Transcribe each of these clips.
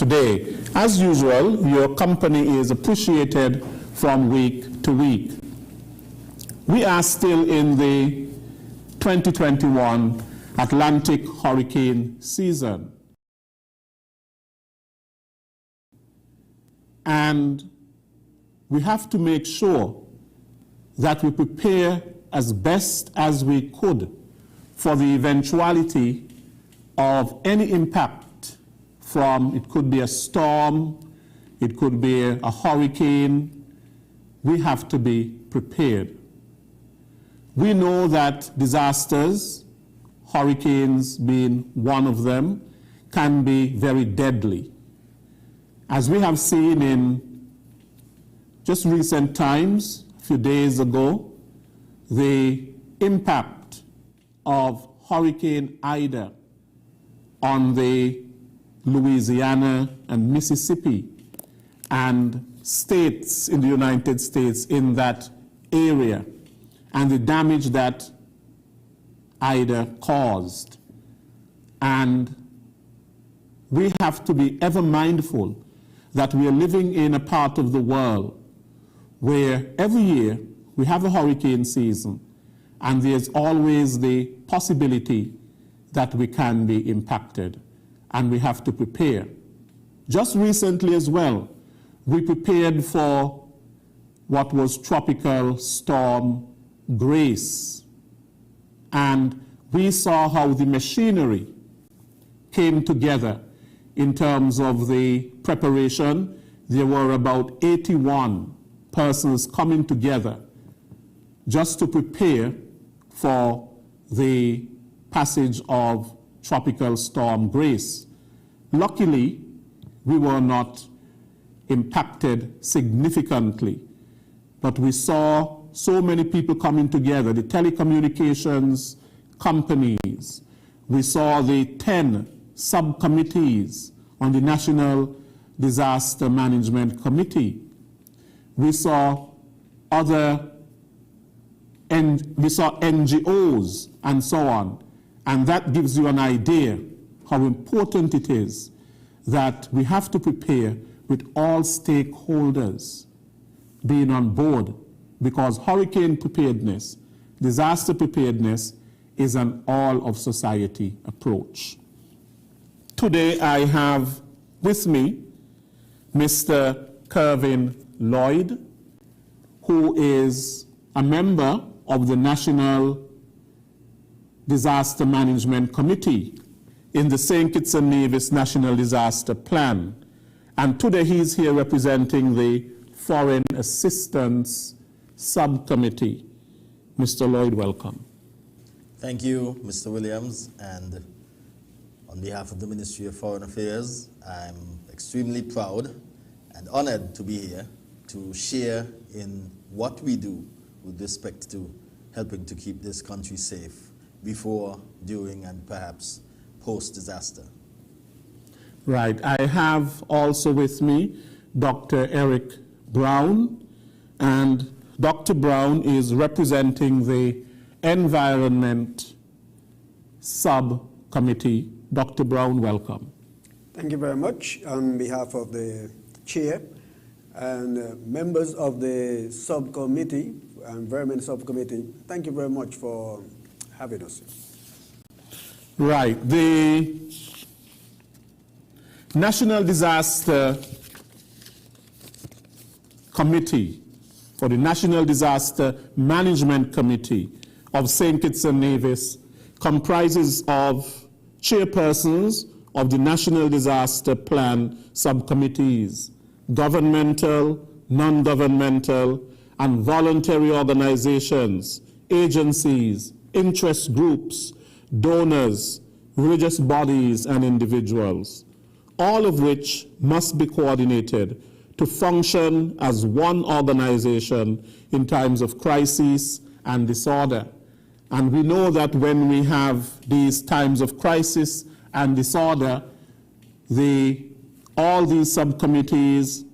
today. As usual, your company is appreciated from week to week. We are still in the 2021 Atlantic hurricane season. And we have to make sure that we prepare as best as we could for the eventuality of any impact from, it could be a storm, it could be a hurricane. We have to be prepared. We know that disasters, hurricanes being one of them, can be very deadly. As we have seen in just recent times, a few days ago, the impact of Hurricane Ida on the Louisiana and Mississippi and states in the United States in that area, and the damage that Ida caused. And we have to be ever mindful that we are living in a part of the world where every year we have a hurricane season, and there's always the possibility that we can be impacted, and we have to prepare. Just recently as well, we prepared for what was Tropical Storm Grace, and we saw how the machinery came together in terms of the preparation. There were about 81 persons coming together just to prepare for the passage of Tropical Storm Grace. Luckily, we were not impacted significantly, but we saw so many people coming together, the telecommunications companies. We saw the 10 subcommittees on the National Disaster Management Committee. We saw NGOs and so on. And that gives you an idea how important it is that we have to prepare with all stakeholders being on board, because hurricane preparedness, disaster preparedness is an all-of-society approach. Today I have with me Mr. Kervin Lloyd, who is a member of the National Disaster Management Committee in the St. Kitts and Nevis National Disaster Plan. And today he's here representing the Foreign Assistance Subcommittee. Mr. Lloyd, welcome. Thank you, Mr. Williams, and on behalf of the Ministry of Foreign Affairs, I'm extremely proud and honored to be here to share in what we do with respect to helping to keep this country safe before, during, and perhaps post-disaster. Right. I have also with me Dr. Eric Brown, and Dr. Brown is representing the Environment Subcommittee. Dr. Brown, welcome. Thank you very much. On behalf of the chair and members of the subcommittee, Environment Subcommittee, thank you very much for having us. Right. The National Disaster Committee, for the National Disaster Management Committee of St. Kitts and Nevis, comprises of chairpersons of the National Disaster Plan subcommittees, governmental, non-governmental, and voluntary organizations, agencies, interest groups, donors, religious bodies, and individuals, all of which must be coordinated to function as one organization in times of crisis and disorder. And we know that when we have these times of crisis and disorder, all these subcommittees,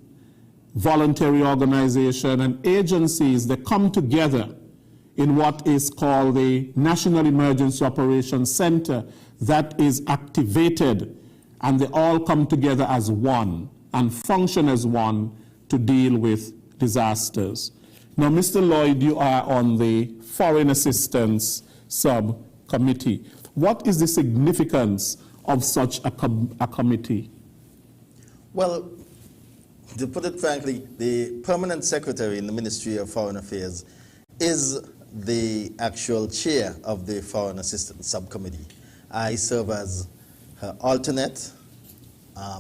voluntary organizations, and agencies, they come together in what is called the National Emergency Operations Center that is activated and they all come together as one and function as one to deal with disasters. Now, Mr. Lloyd, you are on the Foreign Assistance Subcommittee. What is the significance of such a committee? Well, to put it frankly, the permanent secretary in the Ministry of Foreign Affairs is the actual chair of the Foreign Assistance Subcommittee. I serve as her alternate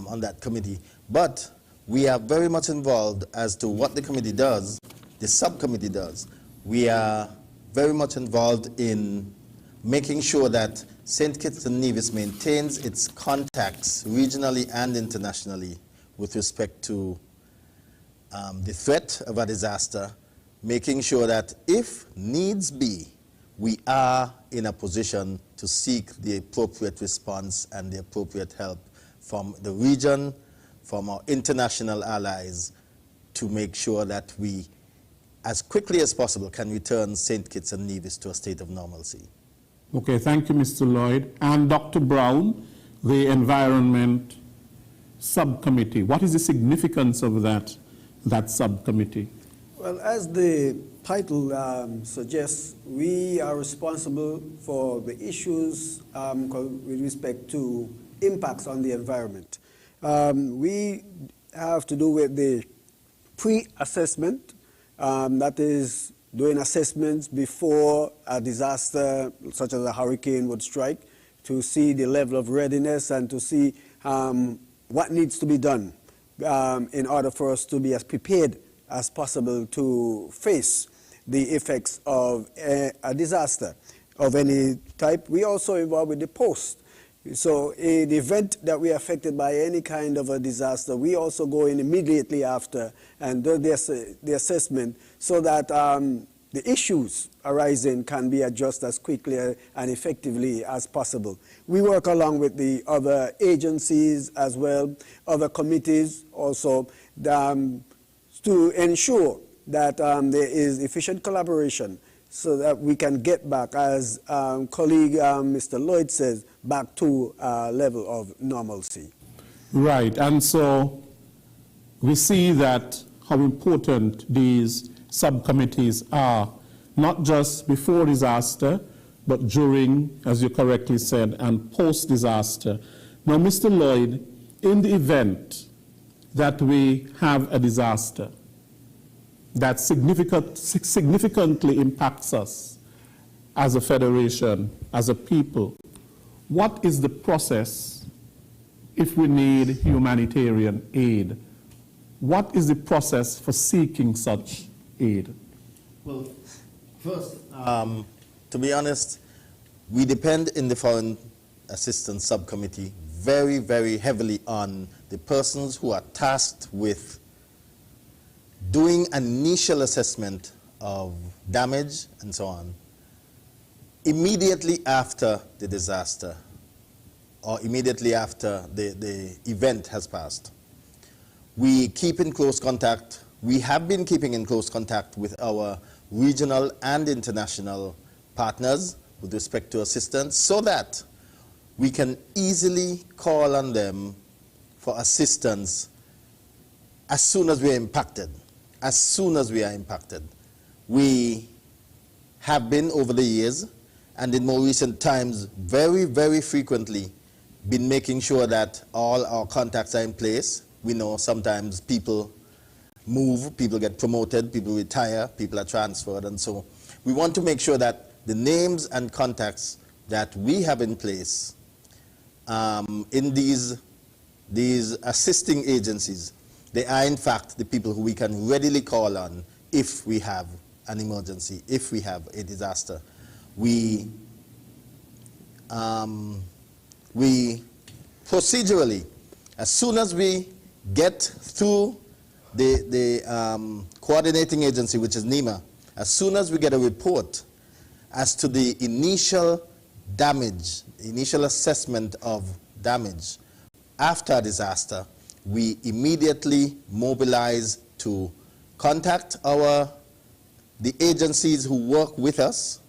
on that committee, but we are very much involved as to what the committee does, the subcommittee does. We are very much involved in making sure that St. Kitts and Nevis maintains its contacts regionally and internationally with respect to the threat of a disaster, making sure that if needs be, we are in a position to seek the appropriate response and the appropriate help from the region, from our international allies, to make sure that we, as quickly as possible, can return St. Kitts and Nevis to a state of normalcy. Okay, thank you, Mr. Lloyd. And Dr. Brown, the Environment Subcommittee. What is the significance of that subcommittee? Well, as the title suggests, we are responsible for the issues with respect to impacts on the environment. We have to do with the pre-assessment, that is doing assessments before a disaster such as a hurricane would strike, to see the level of readiness and to see what needs to be done in order for us to be as prepared as possible to face the effects of a disaster of any type. We also involved with the post. So in the event that we are affected by any kind of a disaster, we also go in immediately after and do the assessment so that the issues arising can be addressed as quickly and effectively as possible. We work along with the other agencies as well, other committees also, to ensure that there is efficient collaboration so that we can get back, as colleague Mr. Lloyd says, back to a level of normalcy. Right, and so we see that how important these subcommittees are, not just before disaster, but during, as you correctly said, and post-disaster. Now, Mr. Lloyd, in the event that we have a disaster that significantly impacts us as a federation, as a people, what is the process if we need humanitarian aid? What is the process for seeking such aid? Well, first, to be honest, we depend in the Foreign Assistance Subcommittee very, very heavily on the persons who are tasked with doing an initial assessment of damage and so on immediately after the disaster or immediately after the event has passed. We keep in close contact. We have been keeping in close contact with our regional and international partners with respect to assistance so that we can easily call on them for assistance as soon as we are impacted. As soon as we are impacted. We have been over the years and in more recent times very, very frequently been making sure that all our contacts are in place. We know sometimes people move, people get promoted, people retire, people are transferred, and so we want to make sure that the names and contacts that we have in place in these assisting agencies, they are in fact the people who we can readily call on if we have an emergency, if we have a disaster. We procedurally, as soon as we get through the coordinating agency, which is NEMA, as soon as we get a report as to the initial damage, initial assessment of damage after a disaster, we immediately mobilize to contact the agencies who work with us,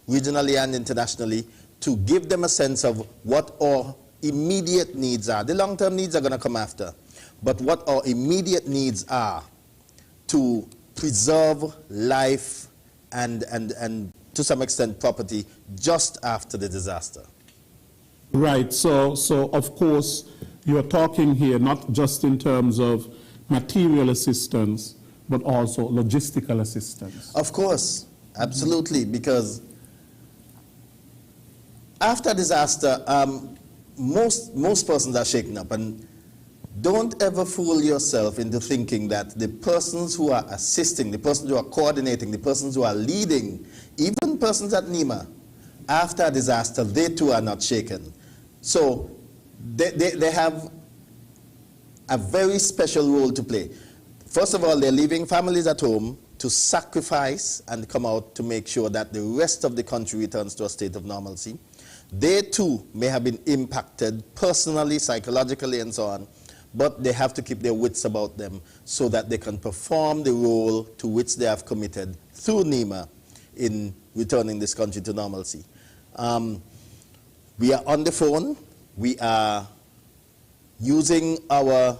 regionally and internationally, to give them a sense of what our immediate needs are. The long-term needs are going to come after. But what our immediate needs are to preserve life and to some extent property just after the disaster. Right. So of course, you're talking here not just in terms of material assistance, but also logistical assistance. Of course, absolutely, because after disaster, most persons are shaken up, and don't ever fool yourself into thinking that the persons who are assisting, the persons who are coordinating, the persons who are leading, even persons at NEMA, after a disaster, they too are not shaken. So they have a very special role to play. First of all, they're leaving families at home to sacrifice and come out to make sure that the rest of the country returns to a state of normalcy. They too may have been impacted personally, psychologically, and so on, but they have to keep their wits about them so that they can perform the role to which they have committed through NEMA in returning this country to normalcy. We are on the phone. We are using our,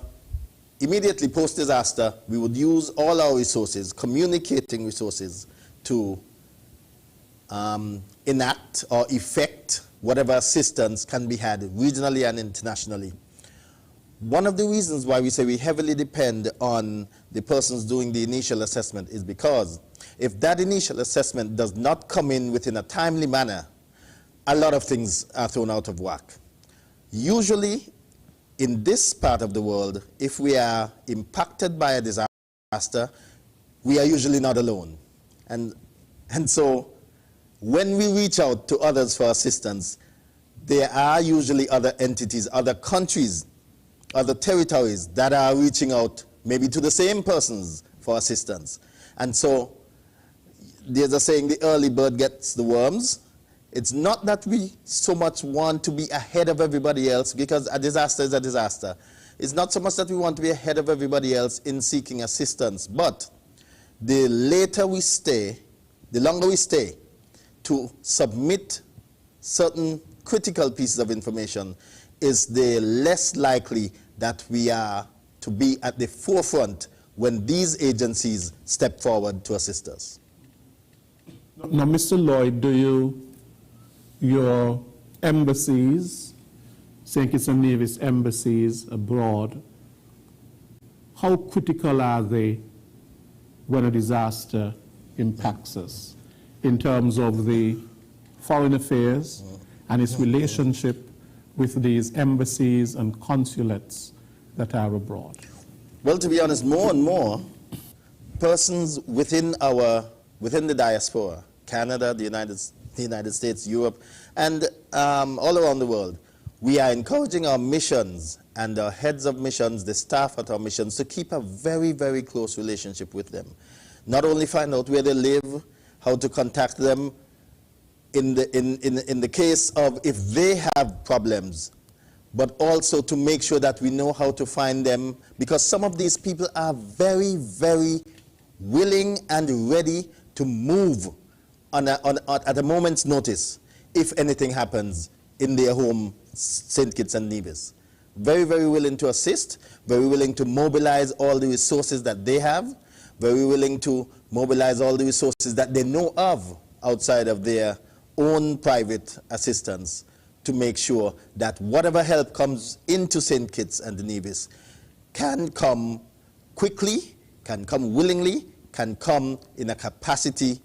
immediately post-disaster, we would use all our resources, communicating resources, to enact or effect whatever assistance can be had regionally and internationally. One of the reasons why we say we heavily depend on the persons doing the initial assessment is because if that initial assessment does not come in within a timely manner, a lot of things are thrown out of whack. Usually, in this part of the world, if we are impacted by a disaster, we are usually not alone. And so, when we reach out to others for assistance, there are usually other entities, other countries, other territories that are reaching out maybe to the same persons for assistance. And so, there's a saying, the early bird gets the worms. It's not that we so much want to be ahead of everybody else, because a disaster is a disaster. It's not so much that we want to be ahead of everybody else in seeking assistance, but the later we stay, the longer we stay to submit certain critical pieces of information, is the less likely that we are to be at the forefront when these agencies step forward to assist us. Now, Mr. Lloyd, your embassies, St. Kitts and Nevis embassies abroad, how critical are they when a disaster impacts us in terms of the foreign affairs and its relationship with these embassies and consulates that are abroad? Well, to be honest, more and more persons within the diaspora, Canada, the United States, Europe, and all around the world, we are encouraging our missions and our heads of missions, the staff at our missions, to keep a very, very close relationship with them. Not only find out where they live, how to contact them, in the case of if they have problems, but also to make sure that we know how to find them, because some of these people are very, very willing and ready to move at a moment's notice if anything happens in their home, St. Kitts and Nevis. Very, very willing to assist, very willing to mobilize all the resources that they have, very willing to mobilize all the resources that they know of outside of their own private assistance to make sure that whatever help comes into St. Kitts and Nevis can come quickly, can come willingly, can come in a capacity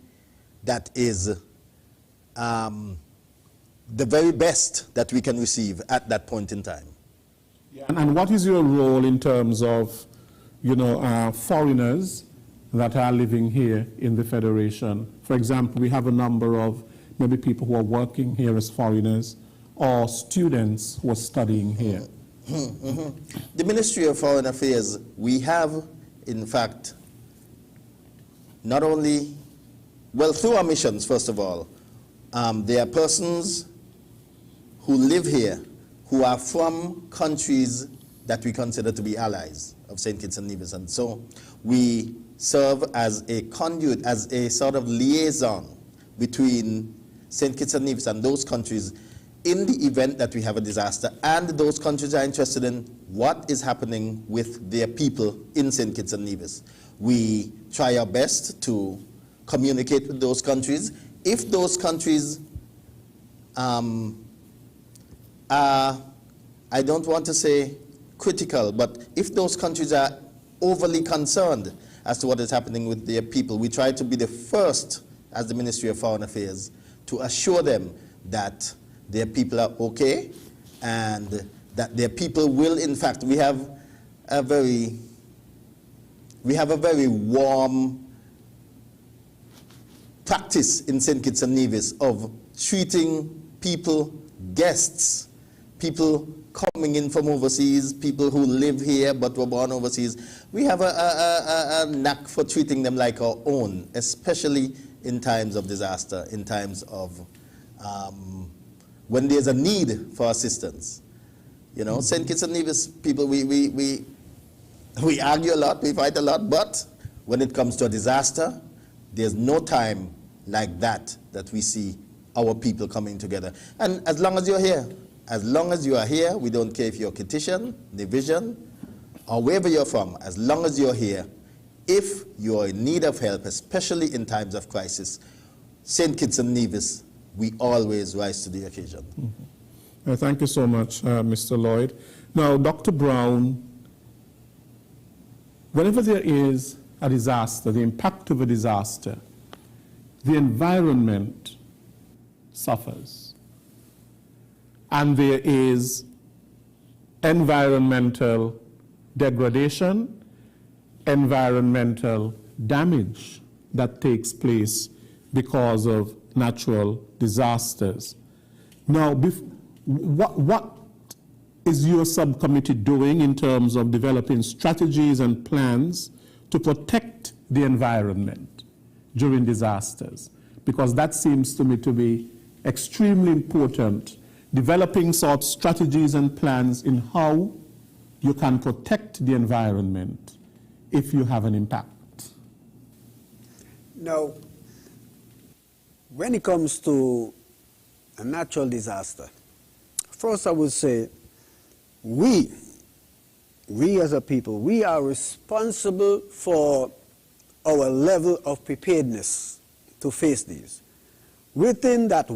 that is the very best that we can receive at that point in time. And what is your role in terms of, foreigners that are living here in the Federation? For example, we have a number of maybe people who are working here as foreigners or students who are studying here. The Ministry of Foreign Affairs, we have, in fact, not only, well, through our missions, first of all, there are persons who live here who are from countries that we consider to be allies of St. Kitts and Nevis. And so we serve as a conduit, as a sort of liaison between St. Kitts and Nevis and those countries in the event that we have a disaster, and those countries are interested in what is happening with their people in St. Kitts and Nevis. We try our best to communicate with those countries. If those countries are, I don't want to say critical, but if those countries are overly concerned as to what is happening with their people, we try to be the first, as the Ministry of Foreign Affairs, to assure them that their people are okay and that their people will, in fact, we have a very warm practice in St. Kitts and Nevis of treating people, guests, people coming in from overseas, people who live here but were born overseas. We have a knack for treating them like our own, especially in times of disaster, in times of when there's a need for assistance. You know, St. Kitts and Nevis people, we argue a lot, we fight a lot, but when it comes to a disaster, there's no time like that we see our people coming together. And as long as you're here, as long as you are here, we don't care if you're Kittitian, Division, or wherever you're from, as long as you're here, if you're in need of help, especially in times of crisis, St. Kitts and Nevis, we always rise to the occasion. Mm-hmm. Thank you so much, Mr. Lloyd. Now, Dr. Brown, whenever there is a disaster, the impact of a disaster, the environment suffers. And there is environmental degradation, environmental damage that takes place because of natural disasters. Now, what is your subcommittee doing in terms of developing strategies and plans to protect the environment during disasters? Because that seems to me to be extremely important, developing sort of strategies and plans in how you can protect the environment if you have an impact. Now, when it comes to a natural disaster, first I would say we as a people, we are responsible for our level of preparedness to face these. Within that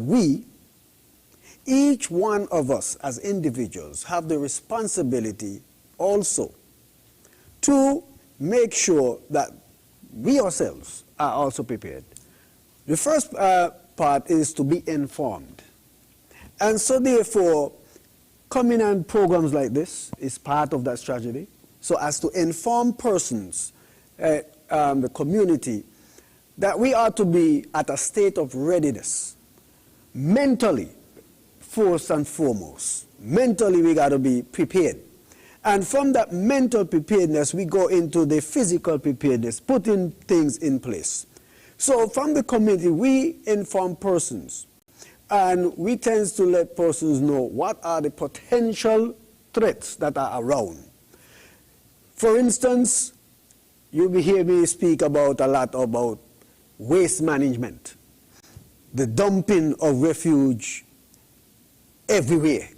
each one of us as individuals have the responsibility also to make sure that we ourselves are also prepared. The first part is to be informed. And so therefore, coming on programs like this is part of that strategy, so as to inform persons, the community, that we are to be at a state of readiness, mentally, first and foremost. Mentally, we got to be prepared. And from that mental preparedness, we go into the physical preparedness, putting things in place. So from the community, we inform persons, and we tend to let persons know what are the potential threats that are around. For instance, you'll hear me speak a lot about waste management, the dumping of refuge everywhere.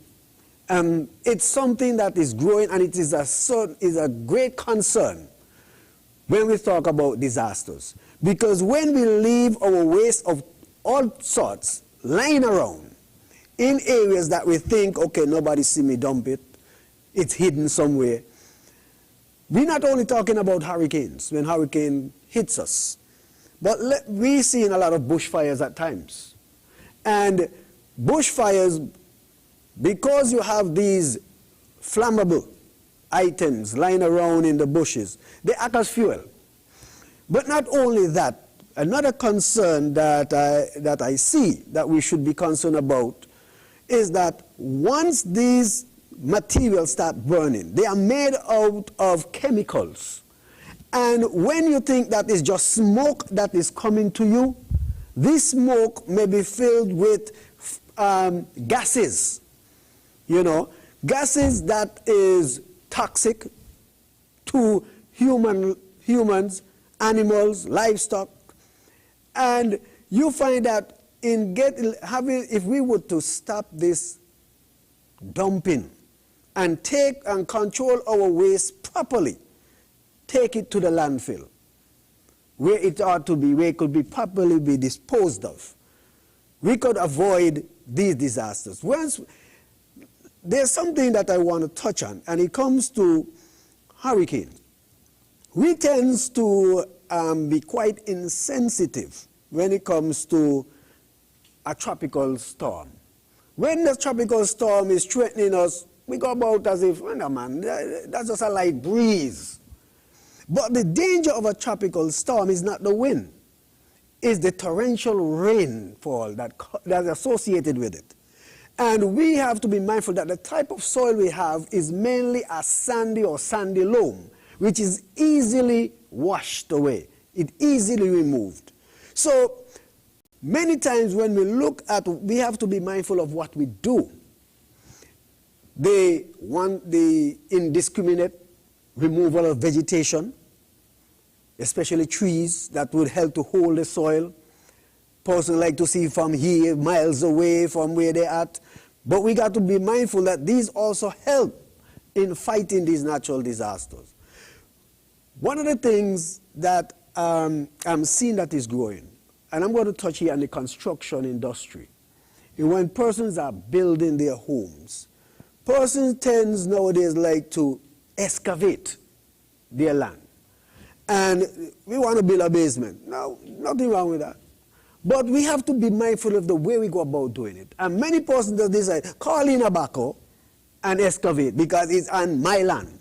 It's something that is growing, and it is a great concern when we talk about disasters. Because when we leave our waste of all sorts lying around in areas that we think, okay, nobody see me dump it, it's hidden somewhere. We're not only talking about hurricanes, when hurricane hits us, but we're seeing a lot of bushfires at times. And bushfires, because you have these flammable items lying around in the bushes, they act as fuel. But not only that, another concern that I see that we should be concerned about is that once these materials start burning, they are made out of chemicals. And when you think that is just smoke that is coming to you, this smoke may be filled with gases, gases that is toxic to humans, animals, livestock. And you find that if we were to stop this dumping and take and control our waste properly, take it to the landfill, where it ought to be, where it could be properly be disposed of, we could avoid these disasters. There's something that I want to touch on, and it comes to hurricane. We tend to be quite insensitive when it comes to a tropical storm. When the tropical storm is threatening us, we go about as if, well, no, man, that's just a light breeze. But the danger of a tropical storm is not the wind, it's the torrential rainfall that's associated with it. And we have to be mindful that the type of soil we have is mainly a sandy or sandy loam, which is easily washed away. It's easily removed. So many times when we look at, we have to be mindful of what we do. They want the indiscriminate removal of vegetation, especially trees that would help to hold the soil. Person like to see from here, miles away from where they're at. But we got to be mindful that these also help in fighting these natural disasters. One of the things that I'm seeing that is growing, and I'm going to touch here on the construction industry, is when persons are building their homes, persons tend nowadays like to excavate their land. And we want to build a basement. No, nothing wrong with that. But we have to be mindful of the way we go about doing it. And many persons decide, call in a backhoe and excavate because it's on my land.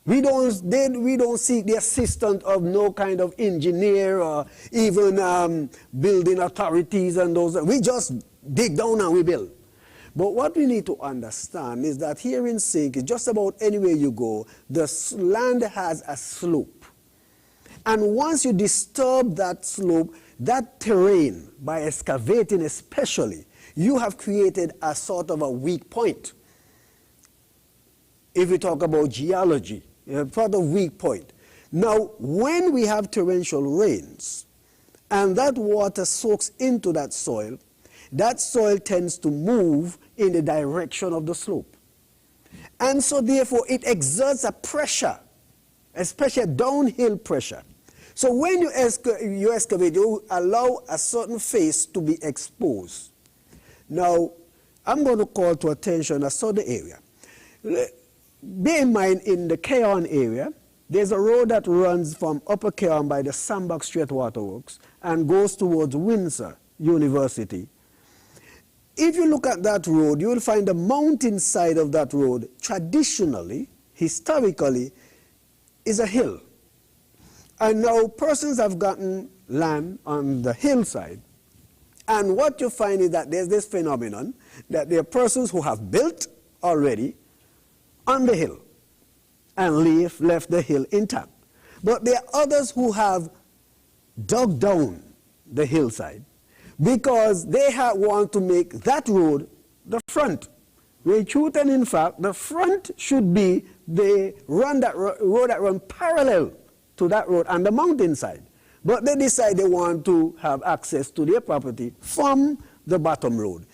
We don't seek the assistance of no kind of engineer or even building authorities and those. We just dig down and we build. But what we need to understand is that here in St. just about anywhere you go, the land has a slope. And once you disturb that slope, that terrain, by excavating especially, you have created a sort of a weak point. If we talk about geology, a sort of weak point. Now, when we have torrential rains, and that water soaks into that soil tends to move in the direction of the slope. And so therefore it exerts a pressure, especially a downhill pressure. So when you excavate, you allow a certain face to be exposed. Now, I'm going to call to attention a certain area. Bear in mind, in the Keon area, there's a road that runs from Upper Keon by the Sandbach Strait Waterworks and goes towards Windsor University. If you look at that road, you will find the mountain side of that road, traditionally, historically, is a hill. And now persons have gotten land on the hillside. And what you find is that there's this phenomenon that there are persons who have built already on the hill and left the hill intact. But there are others who have dug down the hillside because they want to make that road the front. In truth and in fact, the front should be the road that runs parallel to that road on the mountainside. But they decide they want to have access to their property from the bottom road.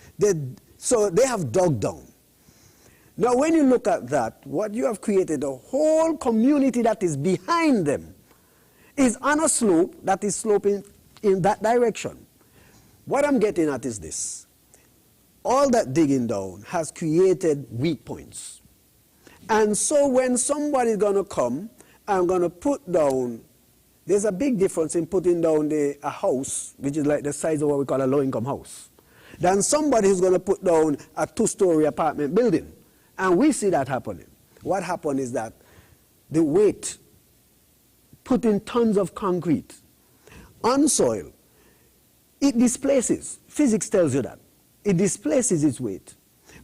So they have dug down. Now when you look at that, what you have created, a whole community that is behind them is on a slope that is sloping in that direction. What I'm getting at is this. All that digging down has created weak points. And so when somebody is going to come and going to put down, there's a big difference in putting down a house, which is like the size of what we call a low-income house, than somebody who's going to put down a two-story apartment building. And we see that happening. What happened is that the weight, putting tons of concrete on soil, it displaces. Physics tells you that. It displaces its weight.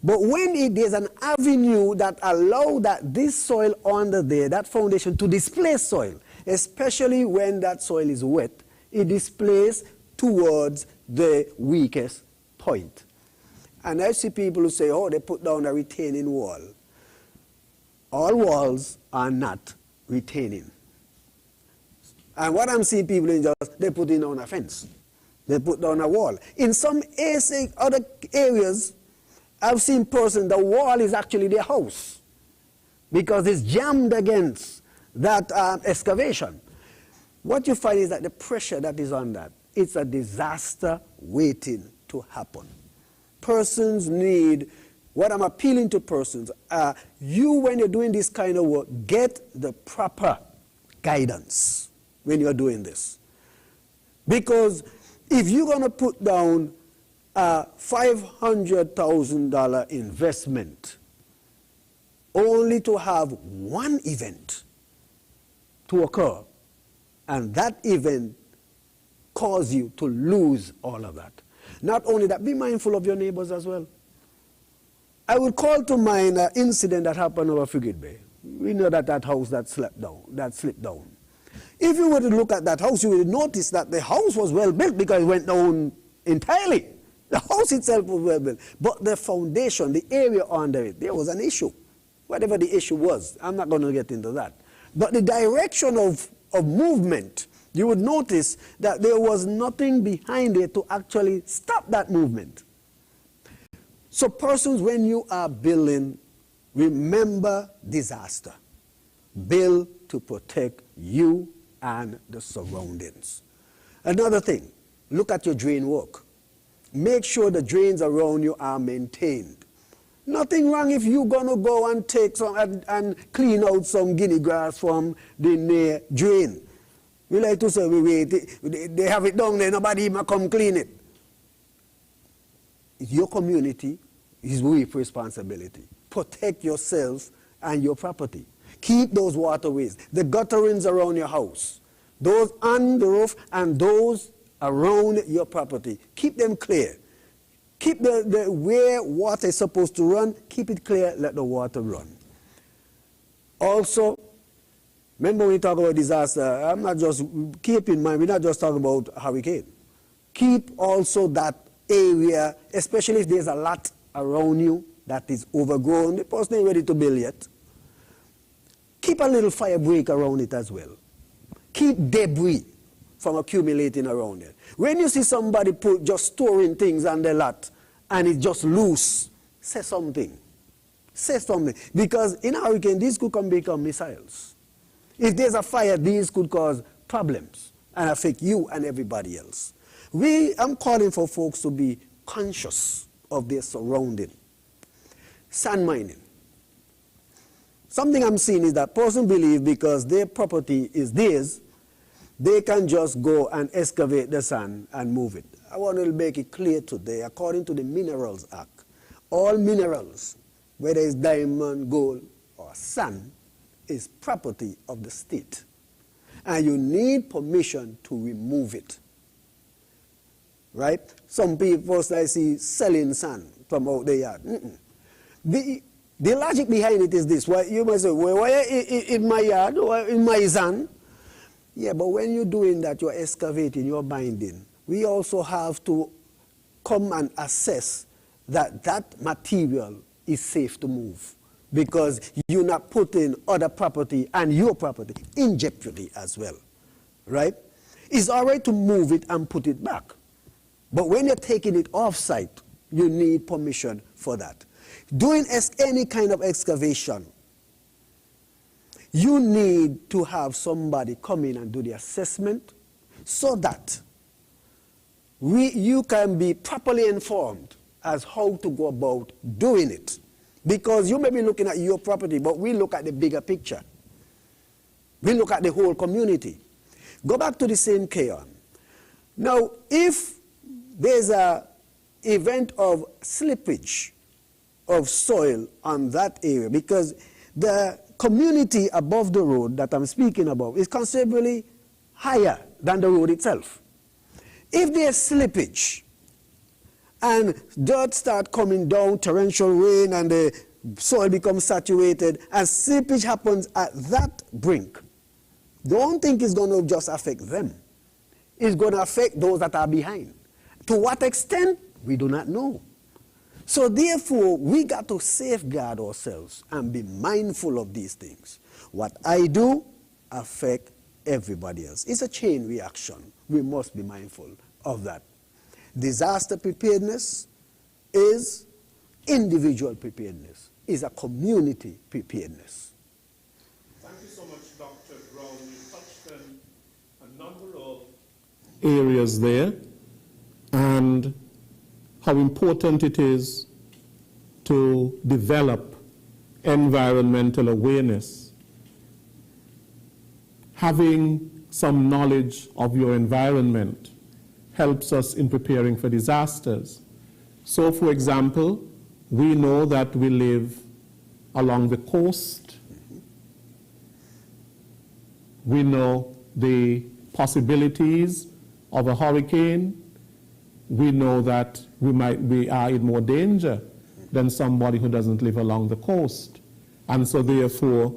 But when there's an avenue that allows this soil under there, that foundation, to displace soil, especially when that soil is wet, it displaces towards the weakest point. And I see people who say, oh, they put down a retaining wall. All walls are not retaining. And what I'm seeing people in just, they put in on a fence. They put down a wall. In some other areas, I've seen persons, the wall is actually their house because it's jammed against that excavation. What you find is that the pressure that is on that, it's a disaster waiting to happen. Persons need, what I'm appealing to persons, you, when you're doing this kind of work, get the proper guidance when you're doing this. Because if you're going to put down a $500,000 investment only to have one event to occur, and that event cause you to lose all of that. Not only that, be mindful of your neighbors as well. I will call to mind an incident that happened over Frigate Bay. We know that house that slipped down. If you were to look at that house, you will notice that the house was well built because it went down entirely. The house itself was well built. But the foundation, the area under it, there was an issue. Whatever the issue was, I'm not going to get into that. But the direction of movement, you would notice that there was nothing behind it to actually stop that movement. So persons, when you are building, remember disaster. Build to protect you and the surroundings. Another thing, look at your drain work. Make sure the drains around you are maintained. Nothing wrong if you're going to go and take some and clean out some guinea grass from the near drain. We like to say, we wait, they have it down there, nobody even come clean it. Your community is with responsibility. Protect yourself and your property. Keep those waterways, the gutterings around your house, those on the roof and those around your property. Keep them clear. Keep the where water is supposed to run, keep it clear, let the water run. Also, remember when we talk about disaster, keep in mind, we're not just talking about hurricane. Keep also that area, especially if there's a lot around you that is overgrown, the person ain't ready to build yet. Keep a little fire break around it as well. Keep debris from accumulating around it. When you see somebody just storing things on the lot and it's just loose, say something. Say something. Because in a hurricane, these could become missiles. If there's a fire, these could cause problems and affect you and everybody else. I'm calling for folks to be conscious of their surrounding. Sand mining. Something I'm seeing is that person believe because their property is theirs, they can just go and excavate the sand and move it. I want to make it clear today, according to the Minerals Act, all minerals, whether it's diamond, gold, or sand, is property of the state. And you need permission to remove it. Right? Some people I see selling sand from out the yard. The logic behind it is this. You might say, well, why in my yard or in my sand? Yeah, but when you're doing that, you're excavating, you're binding. We also have to come and assess that that material is safe to move because you're not putting other property and your property in jeopardy as well, right? It's all right to move it and put it back. But when you're taking it off-site, you need permission for that. Doing any kind of excavation, you need to have somebody come in and do the assessment so that you can be properly informed as how to go about doing it. Because you may be looking at your property, but we look at the bigger picture. We look at the whole community. Go back to the same Keon. Now, if there's an event of slippage of soil on that area, because the community above the road that I'm speaking about is considerably higher than the road itself. If there's slippage and dirt start coming down, torrential rain, and the soil becomes saturated, and slippage happens at that brink, don't think it's going to just affect them. It's going to affect those that are behind. To what extent, we do not know. So therefore, we got to safeguard ourselves and be mindful of these things. What I do affects everybody else. It's a chain reaction. We must be mindful of that. Disaster preparedness is individual preparedness. It's a community preparedness. Thank you so much, Dr. Brown. You touched on a number of areas there, and how important it is to develop environmental awareness. Having some knowledge of your environment helps us in preparing for disasters. So, for example, we know that we live along the coast. We know the possibilities of a hurricane. We know that we are in more danger than somebody who doesn't live along the coast. And so therefore,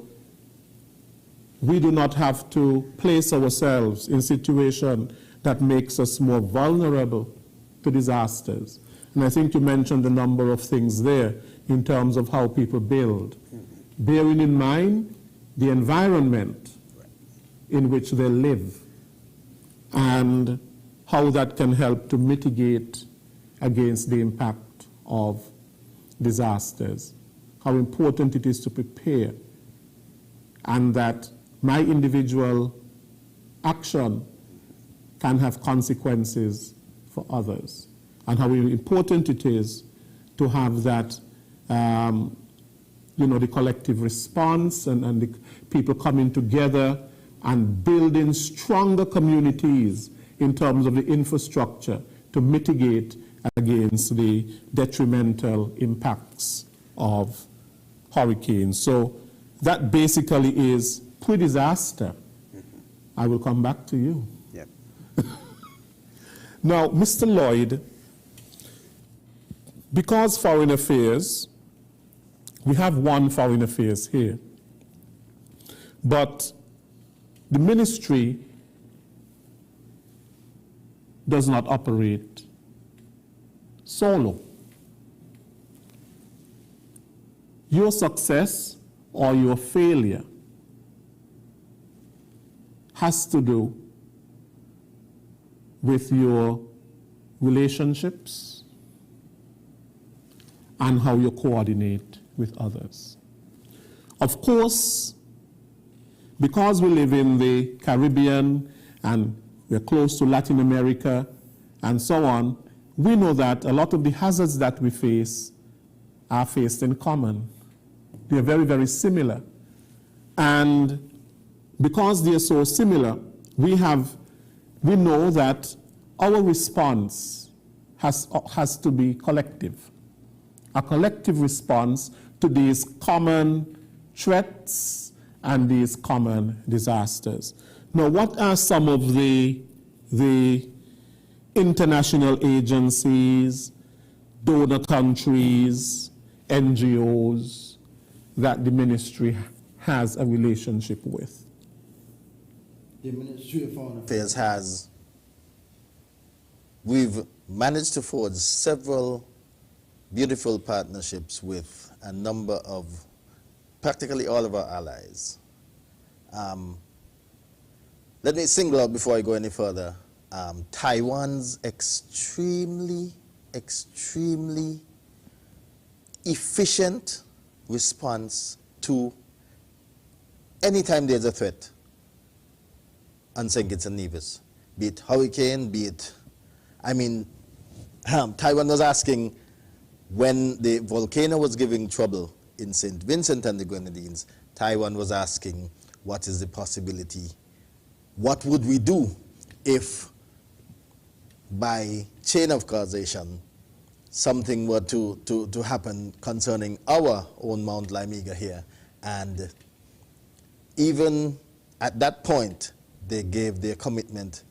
we do not have to place ourselves in a situation that makes us more vulnerable to disasters. And I think you mentioned a number of things there in terms of how people build. Bearing in mind the environment in which they live and how that can help to mitigate against the impact of disasters. How important it is to prepare, and that my individual action can have consequences for others, and how important it is to have that, the collective response and the people coming together and building stronger communities in terms of the infrastructure to mitigate against the detrimental impacts of hurricanes. So that basically is pre-disaster. I will come back to you. Yep. Now, Mr. Lloyd, because Foreign Affairs, we have one Foreign Affairs here, but the ministry does not operate solo. Your success or your failure has to do with your relationships and how you coordinate with others. Of course, because we live in the Caribbean and we're close to Latin America and so on, we know that a lot of the hazards that we face are faced in common. They're very, very similar. And because they're so similar, we know that our response has to be collective. A collective response to these common threats and these common disasters. Now, what are some of the international agencies, donor countries, NGOs that the ministry has a relationship with? The Ministry of Foreign Affairs we've managed to forge several beautiful partnerships with a number of, practically all of our allies. Let me single out before I go any further, Taiwan's extremely efficient response to any time there's a threat on St. Kitts and Nevis, be it hurricane, be it, Taiwan was asking when the volcano was giving trouble in St. Vincent and the Grenadines, Taiwan was asking, what is the possibility? What would we do if by chain of causation something were to happen concerning our own Mount Limega here? And even at that point, they gave their commitment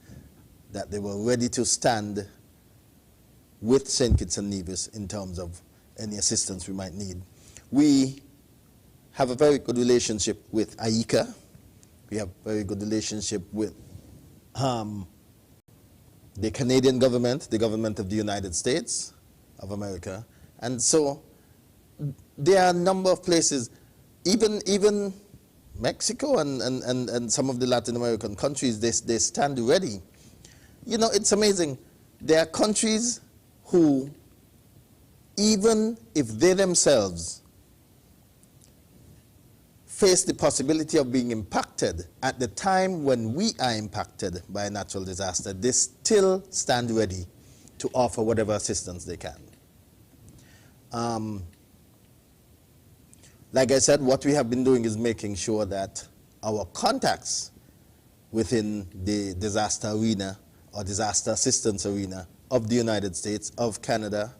that they were ready to stand with St. Kitts and Nevis in terms of any assistance we might need. We have a very good relationship with AICA. We have a very good relationship with the Canadian government, the government of the United States of America. And so there are a number of places, even Mexico and some of the Latin American countries, they stand ready. You know, it's amazing. There are countries who even if they themselves face the possibility of being impacted at the time when we are impacted by a natural disaster, they still stand ready to offer whatever assistance they can. Like I said, what we have been doing is making sure that our contacts within the disaster arena or disaster assistance arena of the United States, of Canada,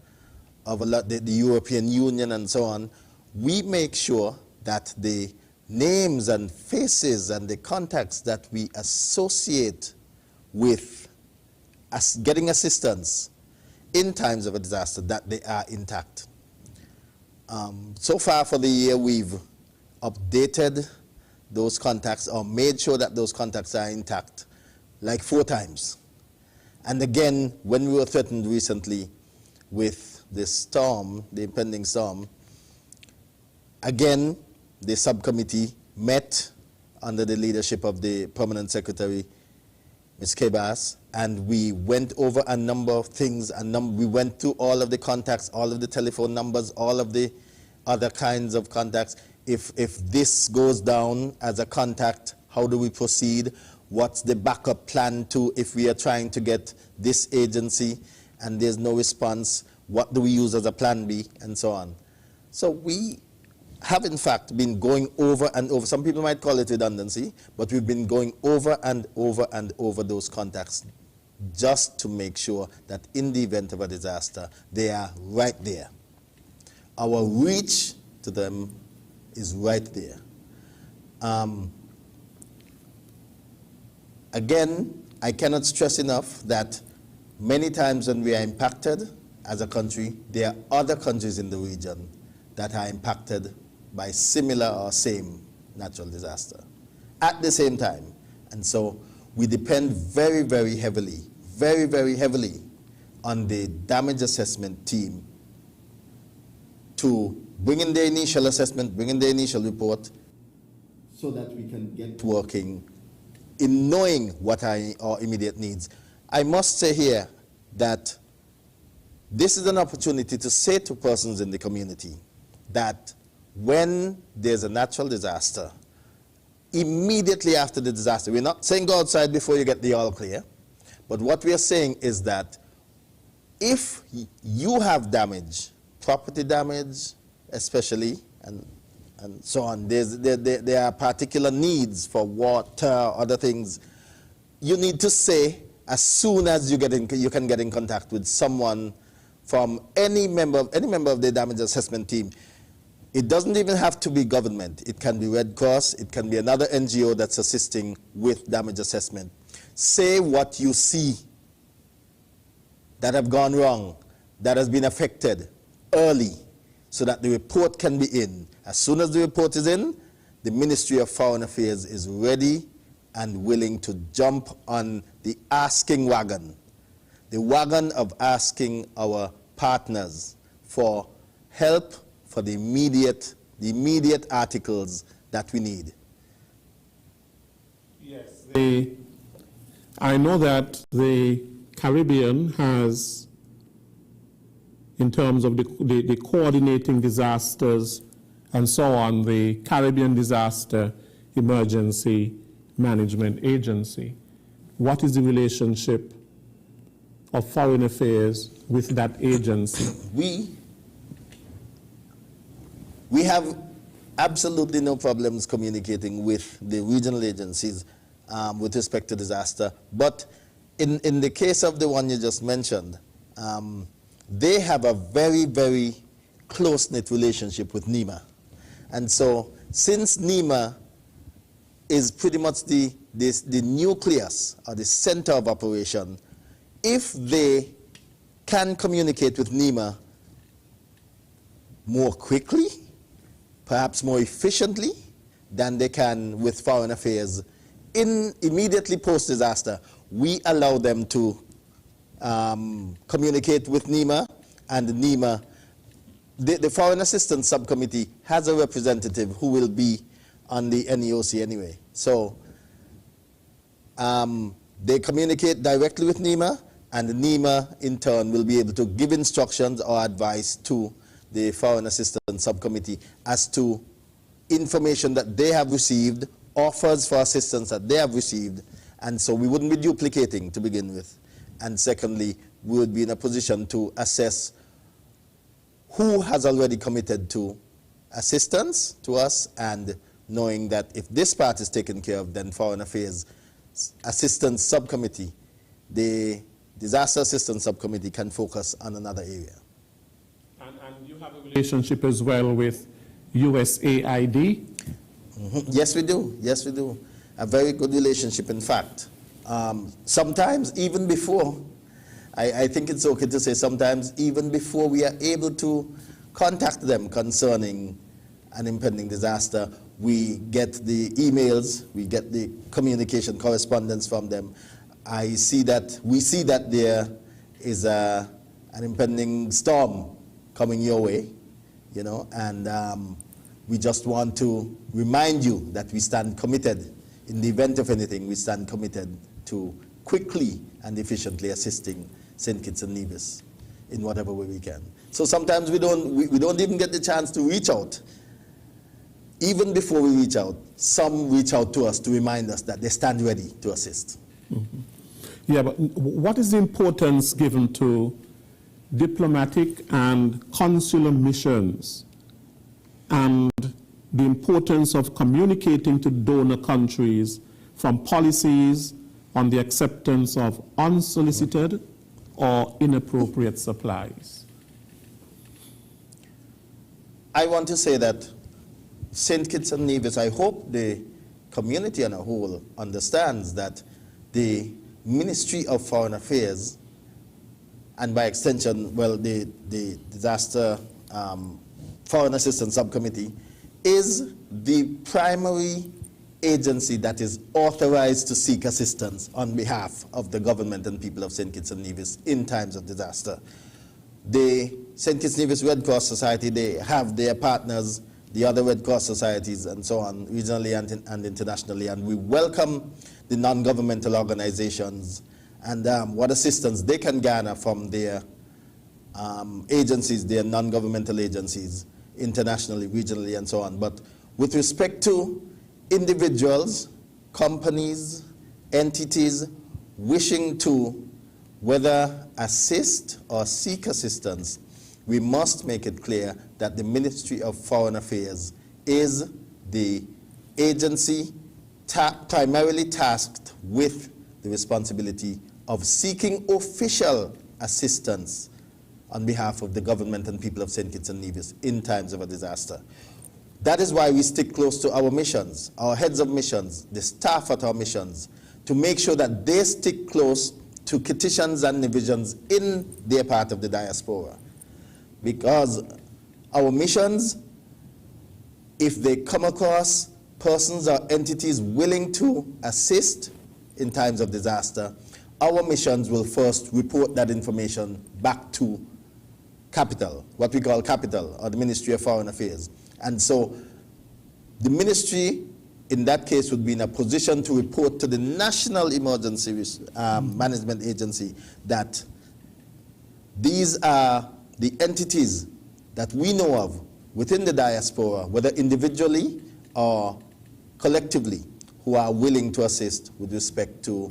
of the European Union and so on, we make sure that the names and faces and the contacts that we associate with getting assistance in times of a disaster, that they are intact. So far for the year, we've updated those contacts or made sure that those contacts are intact like 4 times. And again, when we were threatened recently with the storm, the impending storm, again, the subcommittee met under the leadership of the Permanent Secretary, Ms. Kebas, and we went over a number of things. We went through all of the contacts, all of the telephone numbers, all of the other kinds of contacts. If this goes down as a contact, how do we proceed? What's the backup plan to if we are trying to get this agency and there's no response? What do we use as a plan B, and so on? So we have in fact been going over and over. Some people might call it redundancy, but we've been going over and over and over those contacts just to make sure that in the event of a disaster, they are right there. Our reach to them is right there. Again, I cannot stress enough that many times when we are impacted as a country, there are other countries in the region that are impacted by similar or same natural disaster at the same time. And so we depend very, very heavily on the damage assessment team to bring in the initial assessment, bring in the initial report, so that we can get working in knowing what are our immediate needs. I must say here that this is an opportunity to say to persons in the community that when there's a natural disaster, immediately after the disaster, we're not saying go outside before you get the all clear, but what we are saying is that if you have damage, property damage especially, and so on, there are particular needs for water, other things, you need to say as soon as you can get in contact with someone from any member of the damage assessment team. It doesn't even have to be government. It can be Red Cross, it can be another NGO that's assisting with damage assessment. Say what you see that have gone wrong, that has been affected early, so that the report can be in. As soon as the report is in, the Ministry of Foreign Affairs is ready and willing to jump on the asking wagon, the wagon of asking our partners for help for the immediate articles that we need. Yes. I know that the Caribbean has, in terms of the coordinating disasters and so on, the Caribbean Disaster Emergency Management Agency. What is the relationship of Foreign Affairs with that agency? We have absolutely no problems communicating with the regional agencies with respect to disaster, but in the case of the one you just mentioned, they have a very, very close-knit relationship with NEMA. And so since NEMA is pretty much the nucleus or the center of operation, if they can communicate with NEMA more quickly, perhaps more efficiently than they can with Foreign Affairs, immediately post-disaster, we allow them to communicate with NEMA, and NEMA, the Foreign Assistance Subcommittee has a representative who will be on the NEOC anyway. So they communicate directly with NEMA. and the NEMA in turn will be able to give instructions or advice to the Foreign Assistance Subcommittee as to information that they have received, offers for assistance that they have received, and so we wouldn't be duplicating to begin with. And secondly, we would be in a position to assess who has already committed to assistance to us, and knowing that if this part is taken care of, then Foreign Affairs Assistance Subcommittee, the Disaster Assistance Subcommittee, can focus on another area. And you have a relationship as well with USAID? Yes, we do. Yes, we do. A very good relationship, in fact. Sometimes even before, I think it's okay to say sometimes even before we are able to contact them concerning an impending disaster, we get the emails, we get the communication correspondence from them. We see that there is an impending storm coming your way, you know, and we just want to remind you that we stand committed. In the event of anything, we stand committed to quickly and efficiently assisting St. Kitts and Nevis in whatever way we can. So sometimes we don't even get the chance to reach out. Even before we reach out, some reach out to us to remind us that they stand ready to assist. Mm-hmm. Yeah, but what is the importance given to diplomatic and consular missions, and the importance of communicating to donor countries from policies on the acceptance of unsolicited or inappropriate supplies? I want to say that St. Kitts and Nevis, I hope the community on a whole understands that the Ministry of Foreign Affairs, and by extension, well, the Disaster Foreign Assistance Subcommittee, is the primary agency that is authorized to seek assistance on behalf of the government and people of St. Kitts and Nevis in times of disaster. The St. Kitts and Nevis Red Cross Society, they have their partners, the other Red Cross societies and so on, regionally and internationally, and we welcome the non-governmental organizations and what assistance they can garner from their agencies, their non-governmental agencies, internationally, regionally, and so on. But with respect to individuals, companies, entities wishing to whether assist or seek assistance, we must make it clear that the Ministry of Foreign Affairs is the agency primarily tasked with the responsibility of seeking official assistance on behalf of the government and people of St. Kitts and Nevis in times of a disaster. That is why we stick close to our missions, our heads of missions, the staff at our missions, to make sure that they stick close to Kittitians and Nevisians in their part of the diaspora. Because our missions, if they come across persons or entities willing to assist in times of disaster, our missions will first report that information back to Capital, what we call Capital, or the Ministry of Foreign Affairs. And so the ministry, in that case, would be in a position to report to the National Emergency Management Agency that these are the entities that we know of within the diaspora, whether individually or collectively, who are willing to assist with respect to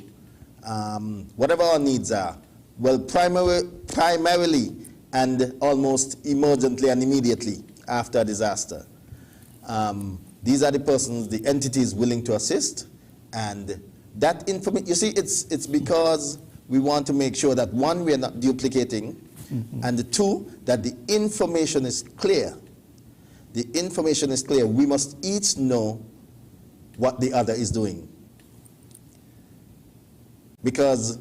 whatever our needs are. Well, primarily and almost emergently and immediately after a disaster. These are the persons, the entities willing to assist, and that information, you see, it's because we want to make sure that one, we are not duplicating, and two, that the information is clear. The information is clear. We must each know what the other is doing. Because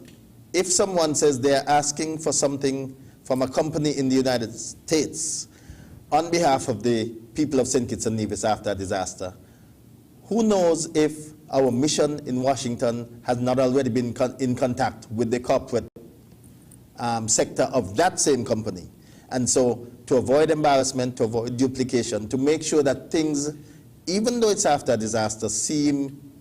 if someone says they're asking for something from a company in the United States on behalf of the people of St. Kitts and Nevis after a disaster, who knows if our mission in Washington has not already been in contact with the corporate sector of that same company. And so to avoid embarrassment, to avoid duplication, to make sure that things, even though it's after a disaster, seem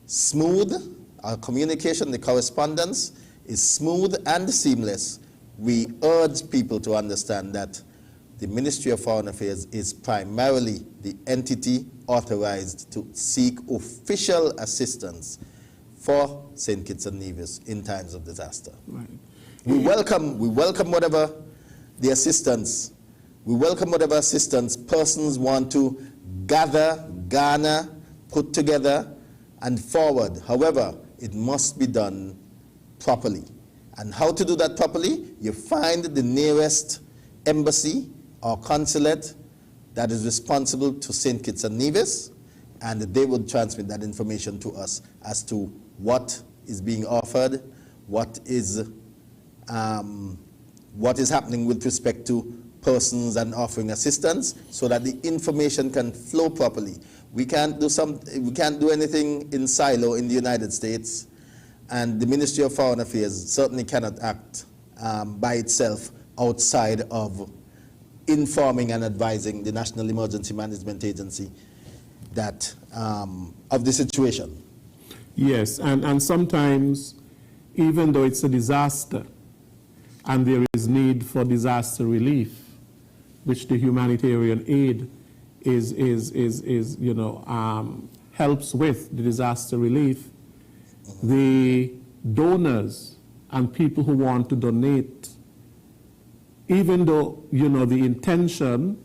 smooth, our communication, the correspondence is smooth and seamless, we urge people to understand that the Ministry of Foreign Affairs is primarily the entity authorized to seek official assistance for St. Kitts and Nevis in times of disaster. Right. We welcome whatever the assistance, we welcome whatever assistance persons want to garner, put together, and forward. However, it must be done properly. And how to do that properly? You find the nearest embassy or consulate that is responsible to St. Kitts and Nevis, and they would transmit that information to us as to what is being offered, what is happening with respect to persons and offering assistance, so that the information can flow properly. We can't do anything in silo in the United States, and the Ministry of Foreign Affairs certainly cannot act by itself outside of informing and advising the National Emergency Management Agency that of the situation. Yes, and sometimes, even though it's a disaster and there is need for disaster relief, which the humanitarian aid helps with the disaster relief, the donors and people who want to donate, even though the intention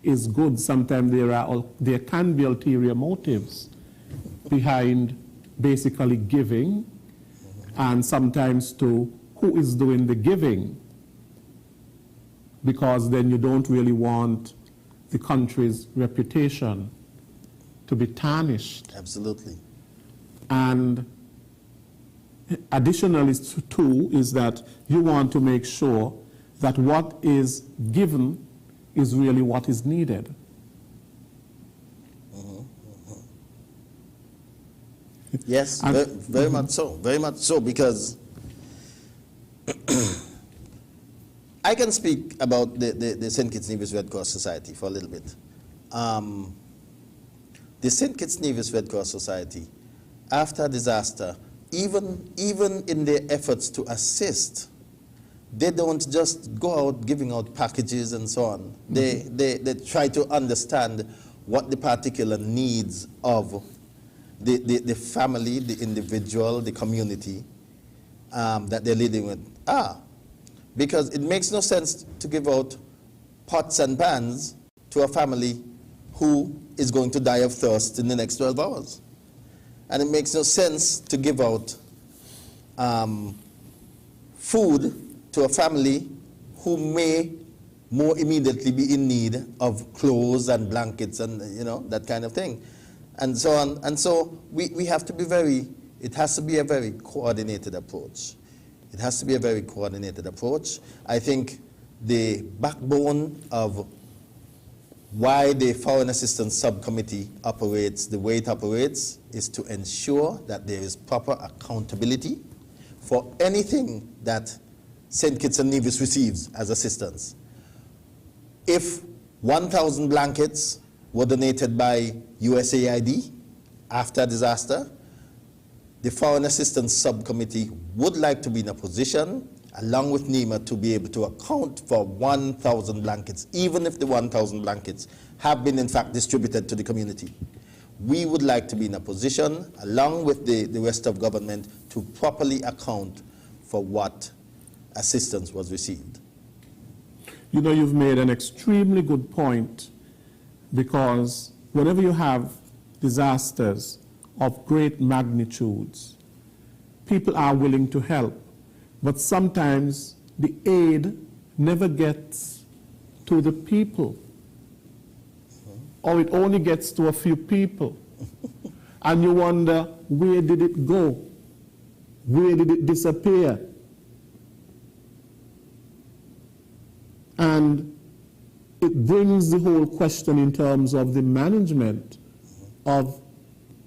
is good, sometimes there can be ulterior motives behind basically giving, and sometimes to who is doing the giving, because then you don't really want the country's reputation to be tarnished. Absolutely. And additionally too is that you want to make sure that what is given is really what is needed. Yes, very much so, because I can speak about the St. Kitts Nevis Red Cross Society for a little bit. The St. Kitts Nevis Red Cross Society, after a disaster, even in their efforts to assist, they don't just go out giving out packages and so on. They try to understand what the particular needs of the family, the individual, the community that they're living with are. Because it makes no sense to give out pots and pans to a family who is going to die of thirst in the next 12 hours. And it makes no sense to give out food to a family who may more immediately be in need of clothes and blankets and that kind of thing, and so on. And so we have to be it has to be a very coordinated approach. It has to be a very coordinated approach. I think the backbone of why the Foreign Assistance Subcommittee operates the way it operates is to ensure that there is proper accountability for anything that St. Kitts and Nevis receives as assistance. If 1,000 blankets were donated by USAID after disaster, the Foreign Assistance Subcommittee would like to be in a position, along with NEMA, to be able to account for 1,000 blankets, even if the 1,000 blankets have been in fact distributed to the community. We would like to be in a position, along with the rest of government, to properly account for what assistance was received. You've made an extremely good point, because whenever you have disasters of great magnitudes, people are willing to help, but sometimes the aid never gets to the people, or it only gets to a few people. And you wonder, where did it go? Where did it disappear? And it brings the whole question in terms of the management of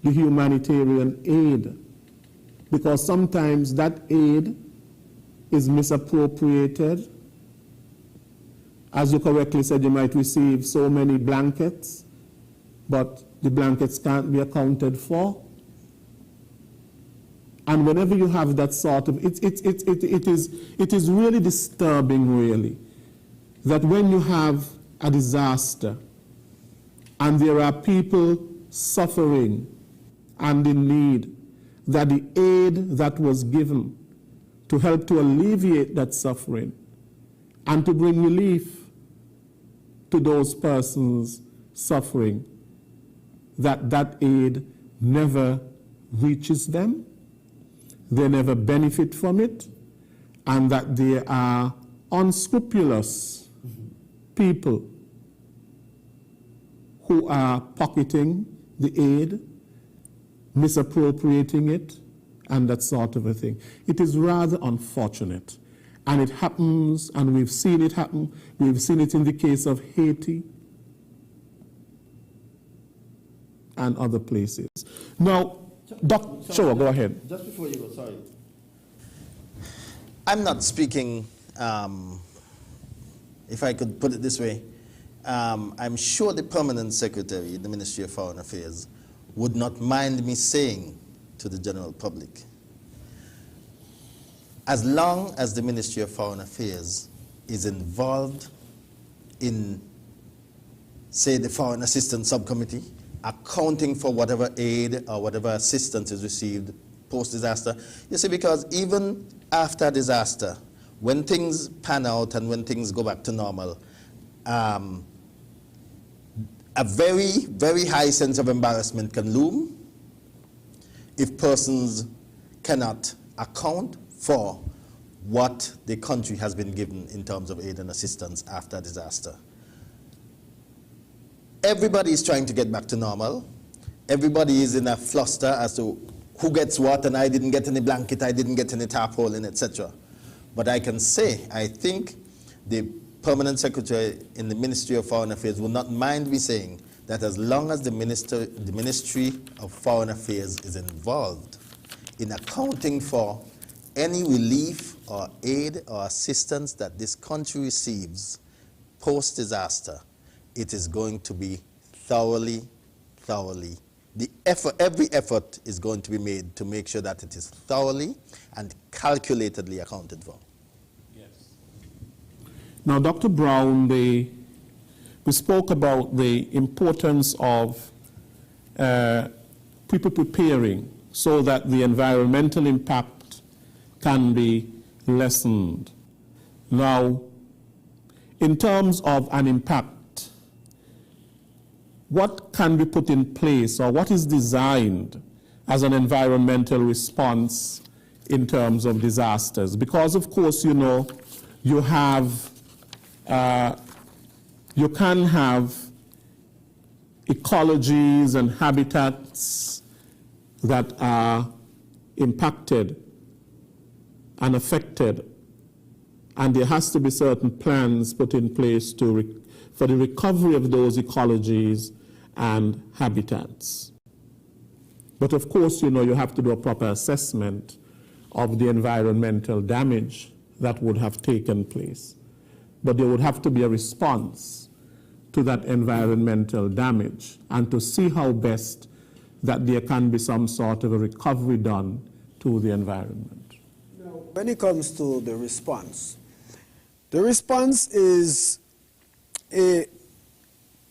the humanitarian aid, because sometimes that aid is misappropriated. As you correctly said, you might receive so many blankets, but the blankets can't be accounted for. And And whenever you have that sort of, it is really disturbing, really, that when you have a disaster and there are people suffering and in need, that the aid that was given to help to alleviate that suffering and to bring relief to those persons suffering, that aid never reaches them, they never benefit from it, and that there are unscrupulous people who are pocketing the aid, misappropriating it, and that sort of a thing. It is rather unfortunate. And it happens, and we've seen it happen. We've seen it in the case of Haiti and other places. Now, sure, go ahead. Just before you go, sorry. I'm not speaking, if I could put it this way, I'm sure the permanent secretary in the Ministry of Foreign Affairs would not mind me saying to the general public, as long as the Ministry of Foreign Affairs is involved in, say, the Foreign Assistance Subcommittee, accounting for whatever aid or whatever assistance is received post-disaster, you see, because even after disaster, when things pan out and when things go back to normal, a very, very high sense of embarrassment can loom if persons cannot account for what the country has been given in terms of aid and assistance after disaster. Everybody is trying to get back to normal. Everybody is in a fluster as to who gets what, and I didn't get any blanket, I didn't get any tarpaulin, etc. But I can say, I think the permanent secretary in the Ministry of Foreign Affairs will not mind me saying that as long as the Ministry of Foreign Affairs is involved in accounting for any relief or aid or assistance that this country receives post-disaster, it is going to be thoroughly, every effort is going to be made to make sure that it is thoroughly and calculatedly accounted for. Now, Dr. Brown, we spoke about the importance of people preparing so that the environmental impact can be lessened. Now, in terms of an impact, what can be put in place or what is designed as an environmental response in terms of disasters? Because, of course, you know, you can have ecologies and habitats that are impacted and affected, and there has to be certain plans put in place for the recovery of those ecologies and habitats. But of course, you know, you have to do a proper assessment of the environmental damage that would have taken place. But there would have to be a response to that environmental damage and to see how best that there can be some sort of a recovery done to the environment. Now, when it comes to the response is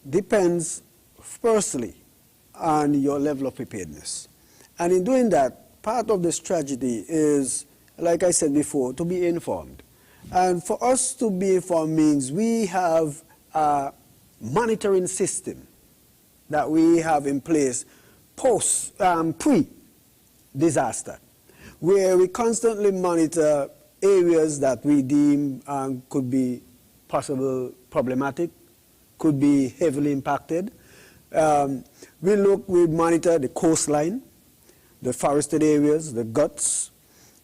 depends firstly on your level of preparedness. And in doing that, part of the strategy is, like I said before, to be informed. And for us to be informed means we have a monitoring system that we have in place pre-disaster, where we constantly monitor areas that we deem could be possible problematic, could be heavily impacted. We monitor the coastline, the forested areas, the guts.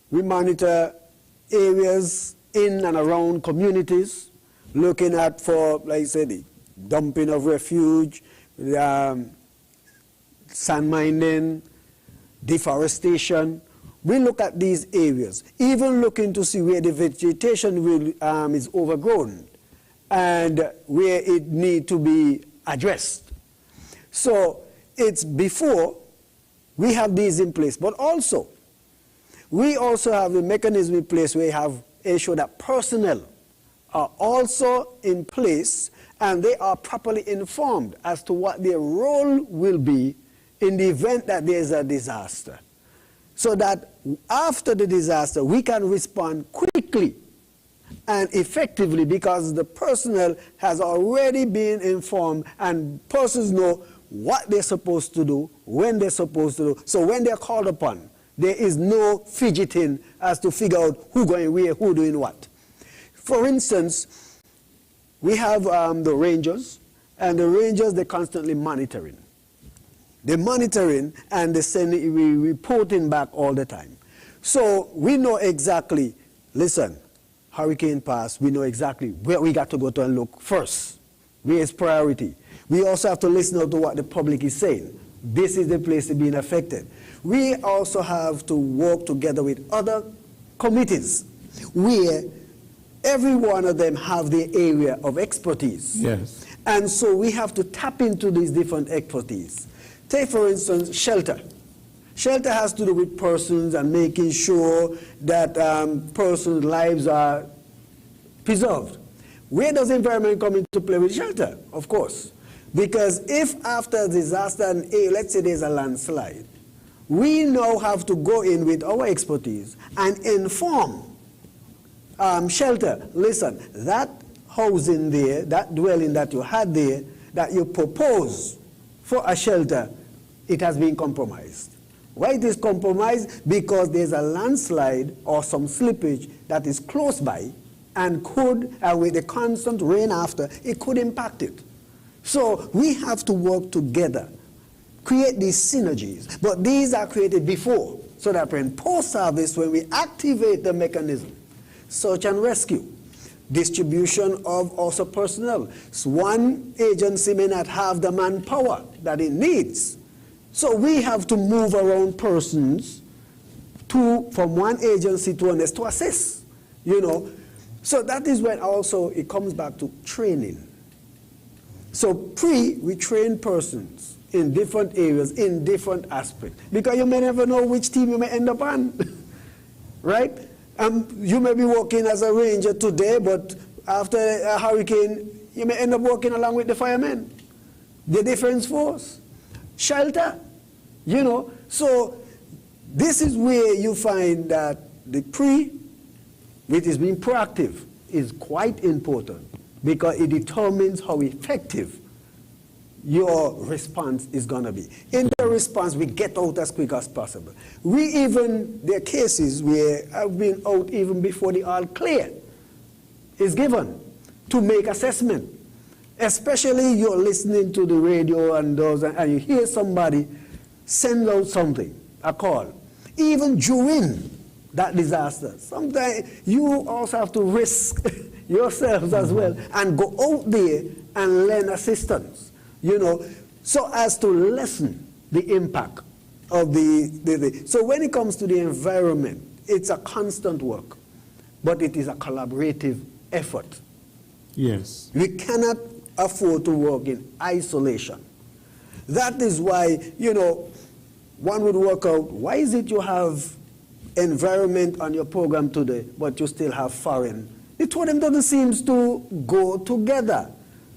We monitor areas in and around communities, looking at for, like I said, the dumping of refuge, sand mining, deforestation. We look at these areas, even looking to see where the vegetation is overgrown and where it needs to be addressed. So it's before we have these in place, but also We also have a mechanism in place where we have ensured that personnel are also in place and they are properly informed as to what their role will be in the event that there is a disaster. So that after the disaster, we can respond quickly and effectively because the personnel has already been informed and persons know what they're supposed to do, when they're supposed to do. So when they're called upon, there is no fidgeting as to figure out who going where, who doing what. For instance, we have the Rangers, and the Rangers, they're constantly monitoring. They're monitoring and they're sending, reporting back all the time. So we know exactly, listen, hurricane pass, we know exactly where we got to go to and look first. Where is priority? We also have to listen to what the public is saying. This is the place to be affected. We also have to work together with other committees where every one of them have their area of expertise. Yes. And so we have to tap into these different expertise. Take, for instance, shelter. Shelter has to do with persons and making sure that persons' lives are preserved. Where does environment come into play with shelter? Of course. Because if after a disaster, and let's say there's a landslide, we now have to go in with our expertise and inform shelter. Listen, that housing there, that dwelling that you had there, that you propose for a shelter, it has been compromised. Why it is compromised? Because there's a landslide or some slippage that is close by and could, with the constant rain after, it could impact it. So we have to work together, create these synergies, but these are created before, so that in post-service, when we activate the mechanism, search and rescue, distribution of also personnel. So one agency may not have the manpower that it needs. So we have to move around persons from one agency to another to assess, So that is when also it comes back to training. So we train persons in different areas, in different aspects. Because you may never know which team you may end up on, right? You may be working as a ranger today, but after a hurricane, you may end up working along with the firemen, the defense force, shelter, So this is where you find that the which is being proactive, is quite important because it determines how effective your response is going to be. In the response, we get out as quick as possible. There are cases where I've been out even before the all clear is given to make assessment. Especially you're listening to the radio and you hear somebody send out something, a call. Even during that disaster, sometimes you also have to risk yourselves as well and go out there and lend assistance, so as to lessen the impact of So when it comes to the environment, it's a constant work, but it is a collaborative effort. Yes. We cannot afford to work in isolation. That is why, one would work out, why is it you have environment on your program today, but you still have foreign? The two of them doesn't seem to go together.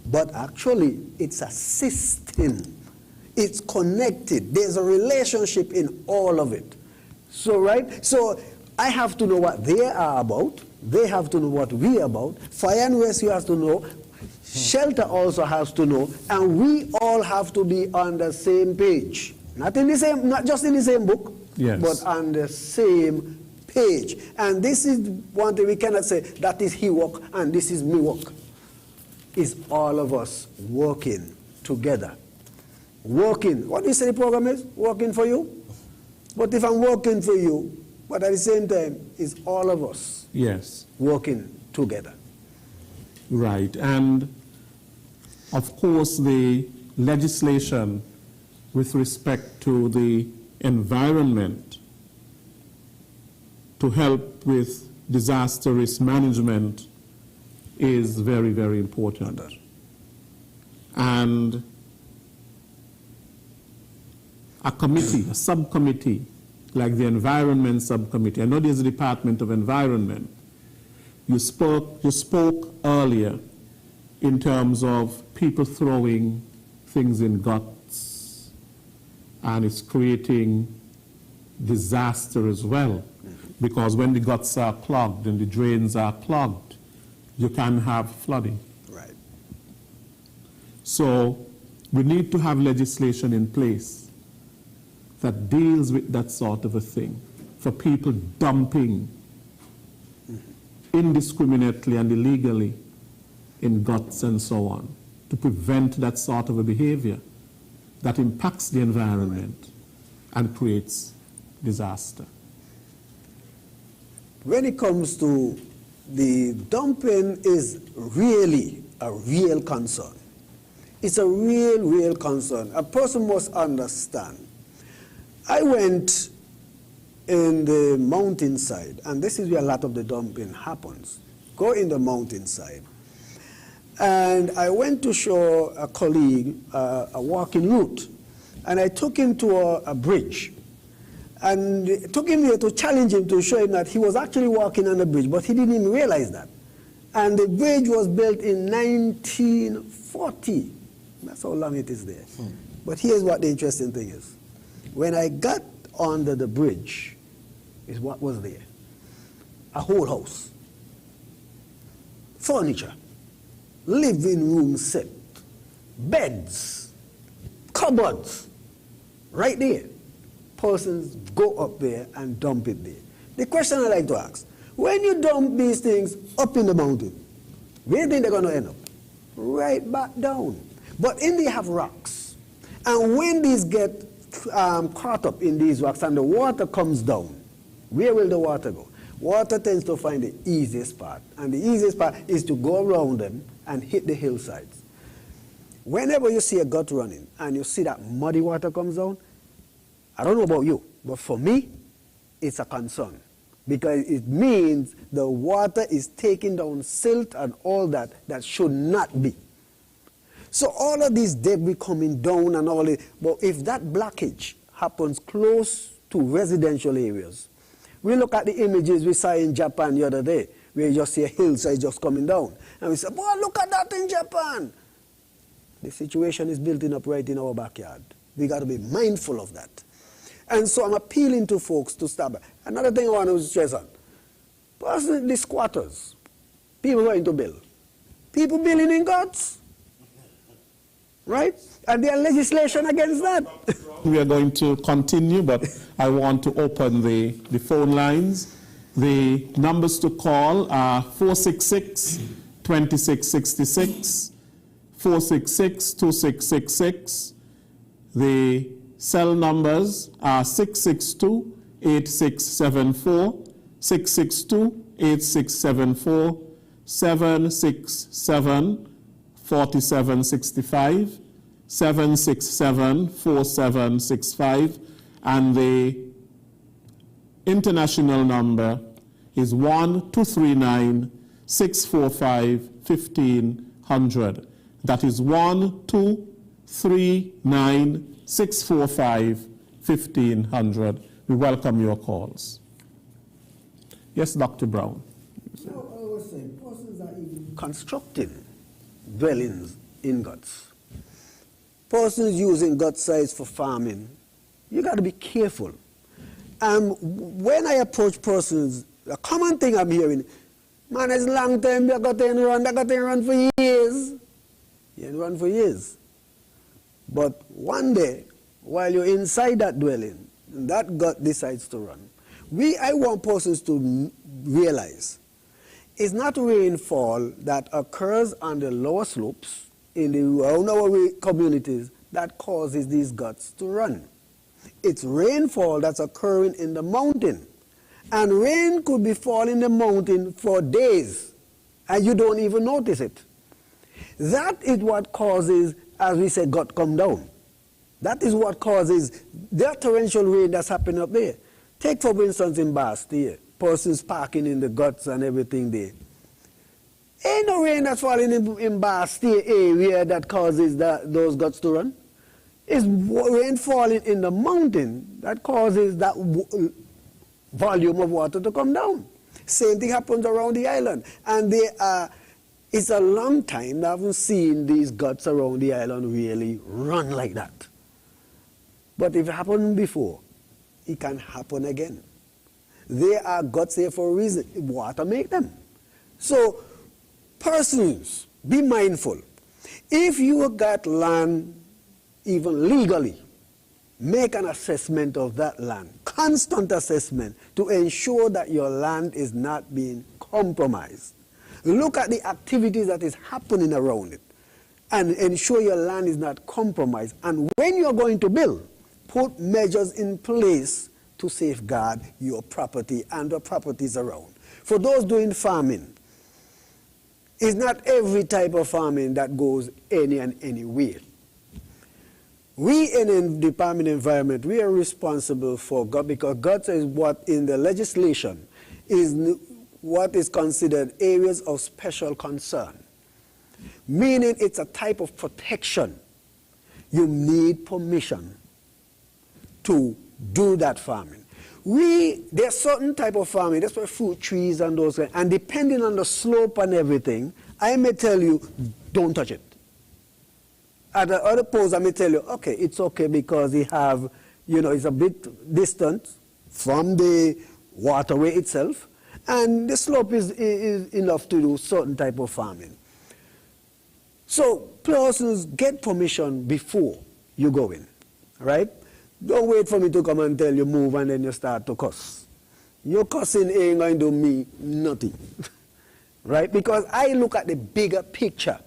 But actually, it's a system. It's connected. There's a relationship in all of it. So, right? So, I have to know what they are about. They have to know what we are about. Fire and rescue has to know. Shelter also has to know. And we all have to be on the same page. Not just in the same book, yes, but on the same page. And this is one thing we cannot say, that is he work and this is me work. It's all of us working together. Working. What do you say the program is? Working for you? But if I'm working for you, but at the same time, it's all of us, yes, working together. Right. And of course, the legislation with respect to the environment to help with disaster risk management is very, very important. And a subcommittee like the Environment Subcommittee. I know there's a Department of Environment. You spoke earlier in terms of people throwing things in guts, and it's creating disaster as well, because when the guts are clogged and the drains are clogged, you can have flooding. Right. So we need to have legislation in place that deals with that sort of a thing, for people dumping indiscriminately and illegally in guts and so on, to prevent that sort of a behavior that impacts the environment and creates disaster. When it comes to the dumping, is really a real concern. It's a real concern. A person must understand. I went in the mountainside, and this is where a lot of the dumping happens. Go in the mountainside. And I went to show a colleague a walking route, and I took him to a bridge. And took him there to challenge him, to show him that he was actually walking on the bridge, but he didn't even realize that. And the bridge was built in 1940. That's how long it is there. But here's what the interesting thing is. When I got under the bridge, is what was there. A whole house. Furniture. Living room set. Beds. Cupboards. Right there. Persons go up there and dump it there. The question I like to ask, when you dump these things up in the mountain, where do you think they're going to end up? Right back down. But in they have rocks. And when these get caught up in these rocks and the water comes down, where will the water go? Water tends to find the easiest part. And the easiest part is to go around them and hit the hillsides. Whenever you see a gut running and you see that muddy water comes down, I don't know about you, but for me, it's a concern, because it means the water is taking down silt and all that should not be. So all of these debris coming down and all it, but if that blockage happens close to residential areas, we look at the images we saw in Japan the other day, where you just see a hillside just coming down, and we say, boy, look at that in Japan. The situation is building up right in our backyard. We got to be mindful of that. And so I'm appealing to folks to stop. Another thing I want to stress on. Personally, the squatters, people going to build. People building in guts. Right? And there's legislation against that. We are going to continue, but I want to open the phone lines. The numbers to call are 466-2666, 466-2666. The cell numbers are 662-8674, 662-8674, 767-4765, 767-4765, and the international number is 1-239-645-1500. That is 1-239-645-1500. We welcome your calls. Yes, Dr. Brown. So I was saying, persons are even constructing dwellings in guts. Persons using gut sites for farming, you got to be careful. When I approach persons, a common thing I'm hearing, man, it's long time, they got to run for years. You ain't run for years. But one day, while you're inside that dwelling, that gut decides to run. I want persons to realize it's not rainfall that occurs on the lower slopes around our communities that causes these guts to run. It's rainfall that's occurring in the mountain. And rain could be falling in the mountain for days, and you don't even notice it. That is what causes, as we say, gut come down. That is what causes that torrential rain that's happening up there. Take, for instance, in Bastille, persons parking in the guts and everything there. Ain't no rain that's falling in Bastille area that causes those guts to run. It's rain falling in the mountain that causes that volume of water to come down. Same thing happens around the island. And it's a long time I haven't seen these guts around the island really run like that. But if it happened before, it can happen again. They are guts here for a reason. Water make them. So, persons, be mindful. If you got land, even legally, make an assessment of that land, constant assessment to ensure that your land is not being compromised. Look at the activities that is happening around it and ensure your land is not compromised. And when you're going to build, put measures in place to safeguard your property and the properties around. For those doing farming, it's not every type of farming that goes any and any way. We in the Department of Environment, we are responsible for God, because God says what in the legislation is what is considered areas of special concern, meaning it's a type of protection. You need permission to do that farming. There's certain type of farming, that's why fruit trees and those, and depending on the slope and everything, I may tell you, don't touch it. At the other post, I may tell you, okay, it's okay because it's a bit distant from the waterway itself, and the slope is enough to do certain type of farming. So persons get permission before you go in, right? Don't wait for me to come and tell you move and then you start to cuss. Your cussing ain't going to mean nothing, right? Because I look at the bigger picture.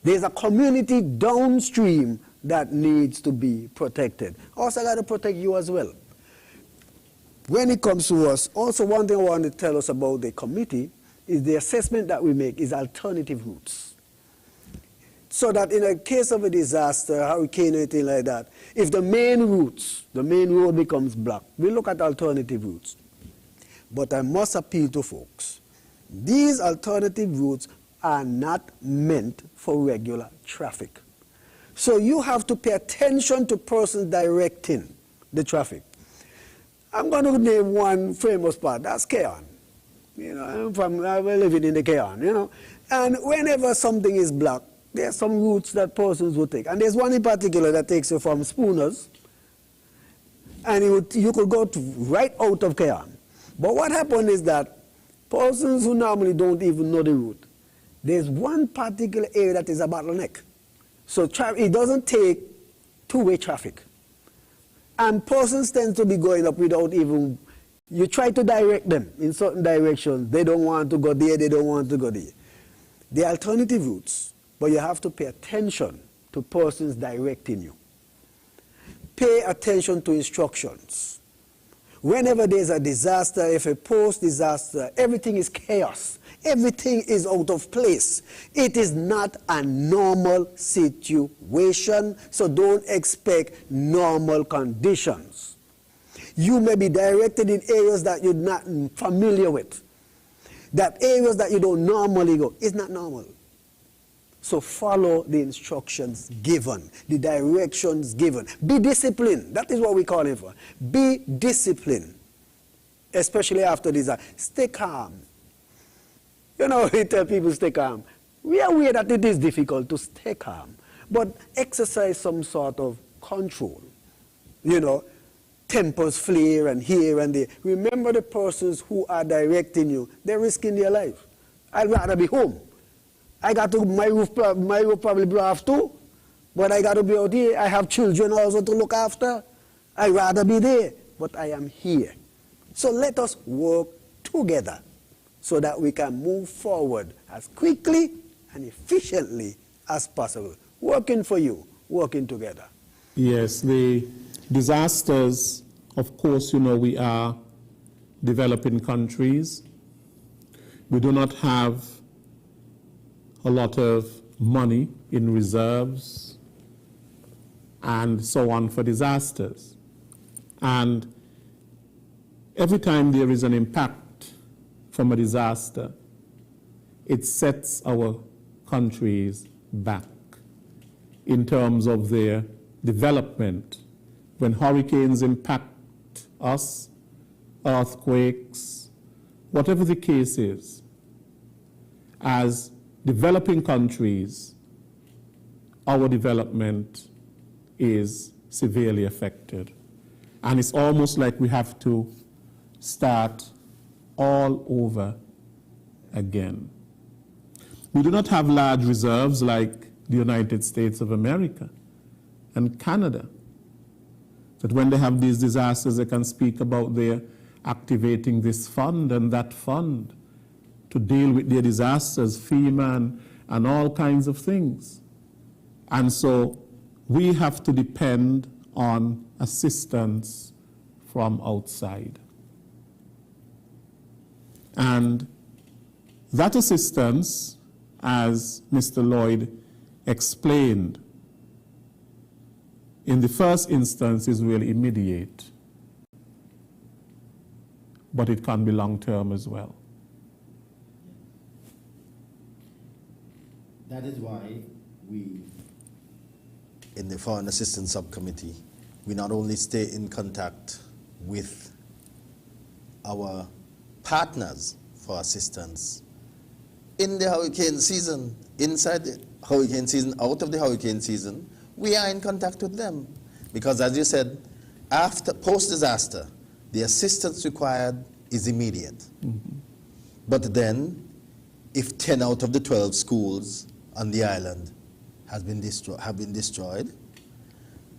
There's a community downstream that needs to be protected. Also got to protect you as well. When it comes to us, also one thing I want to tell us about the committee is the assessment that we make is alternative routes. So that in a case of a disaster, hurricane, anything like that, if the main road becomes blocked, we look at alternative routes. But I must appeal to folks. These alternative routes are not meant for regular traffic. So you have to pay attention to persons directing the traffic. I'm going to name one famous part, that's Keon. I'm living in the Keon, And whenever something is blocked, there are some routes that persons will take. And there's one in particular that takes you from Spooners, and you could go right out of Keon. But what happened is that persons who normally don't even know the route, there's one particular area that is a bottleneck. So it doesn't take two-way traffic. And persons tend to be going up without even, you try to direct them in certain directions. They don't want to go there, they don't want to go there. The alternative routes, but you have to pay attention to persons directing you. Pay attention to instructions. Whenever there's a disaster, if a post-disaster, everything is chaos. Everything is out of place. It is not a normal situation, so don't expect normal conditions. You may be directed in areas that you're not familiar with. That areas that you don't normally go. It's not normal. So follow the instructions given, the directions given. Be disciplined. That is what we call it for. Be disciplined, especially after disaster. Stay calm. We tell people stay calm. We are aware that it is difficult to stay calm, but exercise some sort of control. Tempers flare and here and there. Remember the persons who are directing you. They're risking their life. I'd rather be home. My roof probably blow off too, but I got to be out here. I have children also to look after. I'd rather be there, but I am here. So let us work together so that we can move forward as quickly and efficiently as possible. Working for you, working together. Yes, the disasters, of course, we are developing countries. We do not have a lot of money in reserves and so on for disasters. And every time there is an impact from a disaster, it sets our countries back in terms of their development, when hurricanes impact us, earthquakes, whatever the case is, as developing countries, our development is severely affected. And it's almost like we have to start all over again. We do not have large reserves like the United States of America and Canada, that when they have these disasters, they can speak about their activating this fund and that fund to deal with their disasters, FEMA and all kinds of things. And so we have to depend on assistance from outside. And that assistance, as Mr. Lloyd explained, in the first instance is really immediate, but it can be long-term as well. That is why we, in the Foreign Assistance Subcommittee, we not only stay in contact with our partners for assistance in the hurricane season, inside the hurricane season, out of the hurricane season, we are in contact with them. Because as you said, after post-disaster, the assistance required is immediate. Mm-hmm. But then, if 10 out of the 12 schools on the island have been destroyed,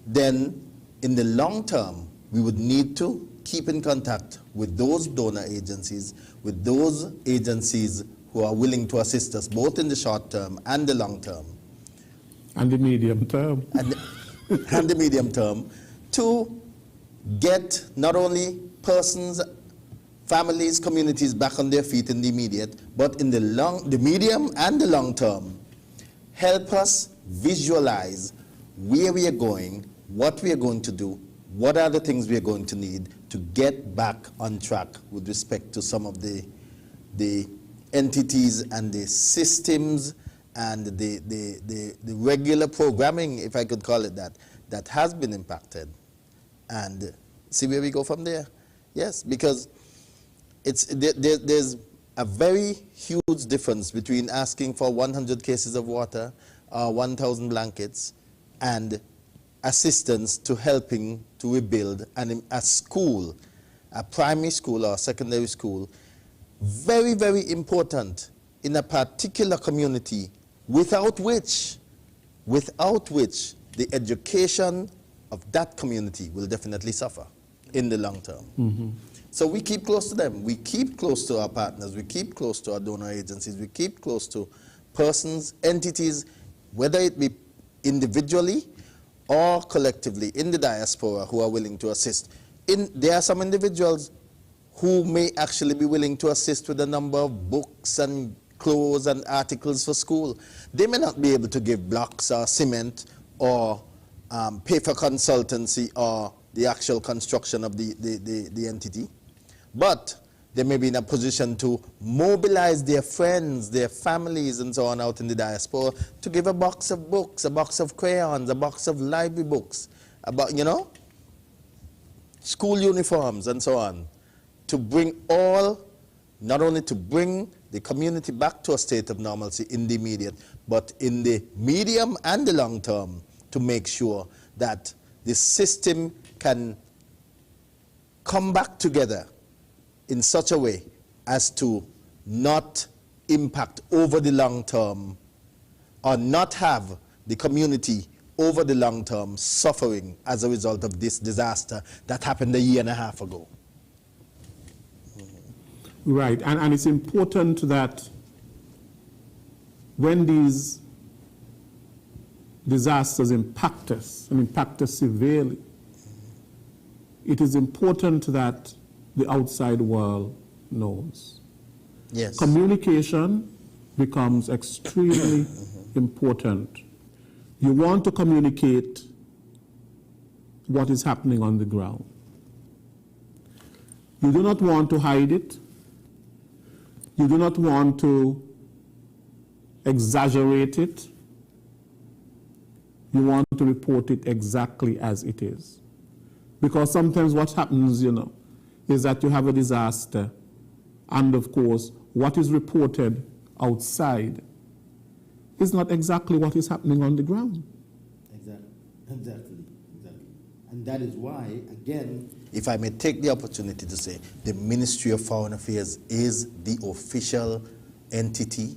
then in the long term, we would need to keep in contact with those donor agencies, with those agencies who are willing to assist us, both in the short term and the long term. And the medium term. And the medium term, to get not only persons, families, communities back on their feet in the immediate, but in the medium and the long term, help us visualize where we are going, what we are going to do, what are the things we are going to need to get back on track with respect to some of the entities and the systems and the regular programming, if I could call it that, that has been impacted, and see where we go from there. Yes, because there's a very huge difference between asking for 100 cases of water or 1,000 blankets and assistance to helping to rebuild a school, a primary school or secondary school, very, very important in a particular community, without which the education of that community will definitely suffer in the long term. Mm-hmm. So we keep close to them. We keep close to our partners. We keep close to our donor agencies. We keep close to persons, entities, whether it be individually or collectively in the diaspora who are willing to assist. There are some individuals who may actually be willing to assist with a number of books and clothes and articles for school. They may not be able to give blocks or cement or pay for consultancy or the actual construction of the entity, but they may be in a position to mobilize their friends, their families, and so on out in the diaspora to give a box of books, a box of crayons, a box of library books, about, school uniforms and so on, to bring not only to bring the community back to a state of normalcy in the immediate, but in the medium and the long term, to make sure that the system can come back together in such a way as to not impact over the long term, or not have the community over the long term suffering as a result of this disaster that happened a year and a half ago. Right, and it's important that when these disasters impact us, and impact us severely, it is important that the outside world knows. Yes. Communication becomes extremely important. You want to communicate what is happening on the ground. You do not want to hide it. You do not want to exaggerate it. You want to to report it exactly as it is. Because sometimes what happens, is that you have a disaster, and of course, what is reported outside is not exactly what is happening on the ground. Exactly. And that is why, again, If I may take the opportunity to say, the Ministry of Foreign Affairs is the official entity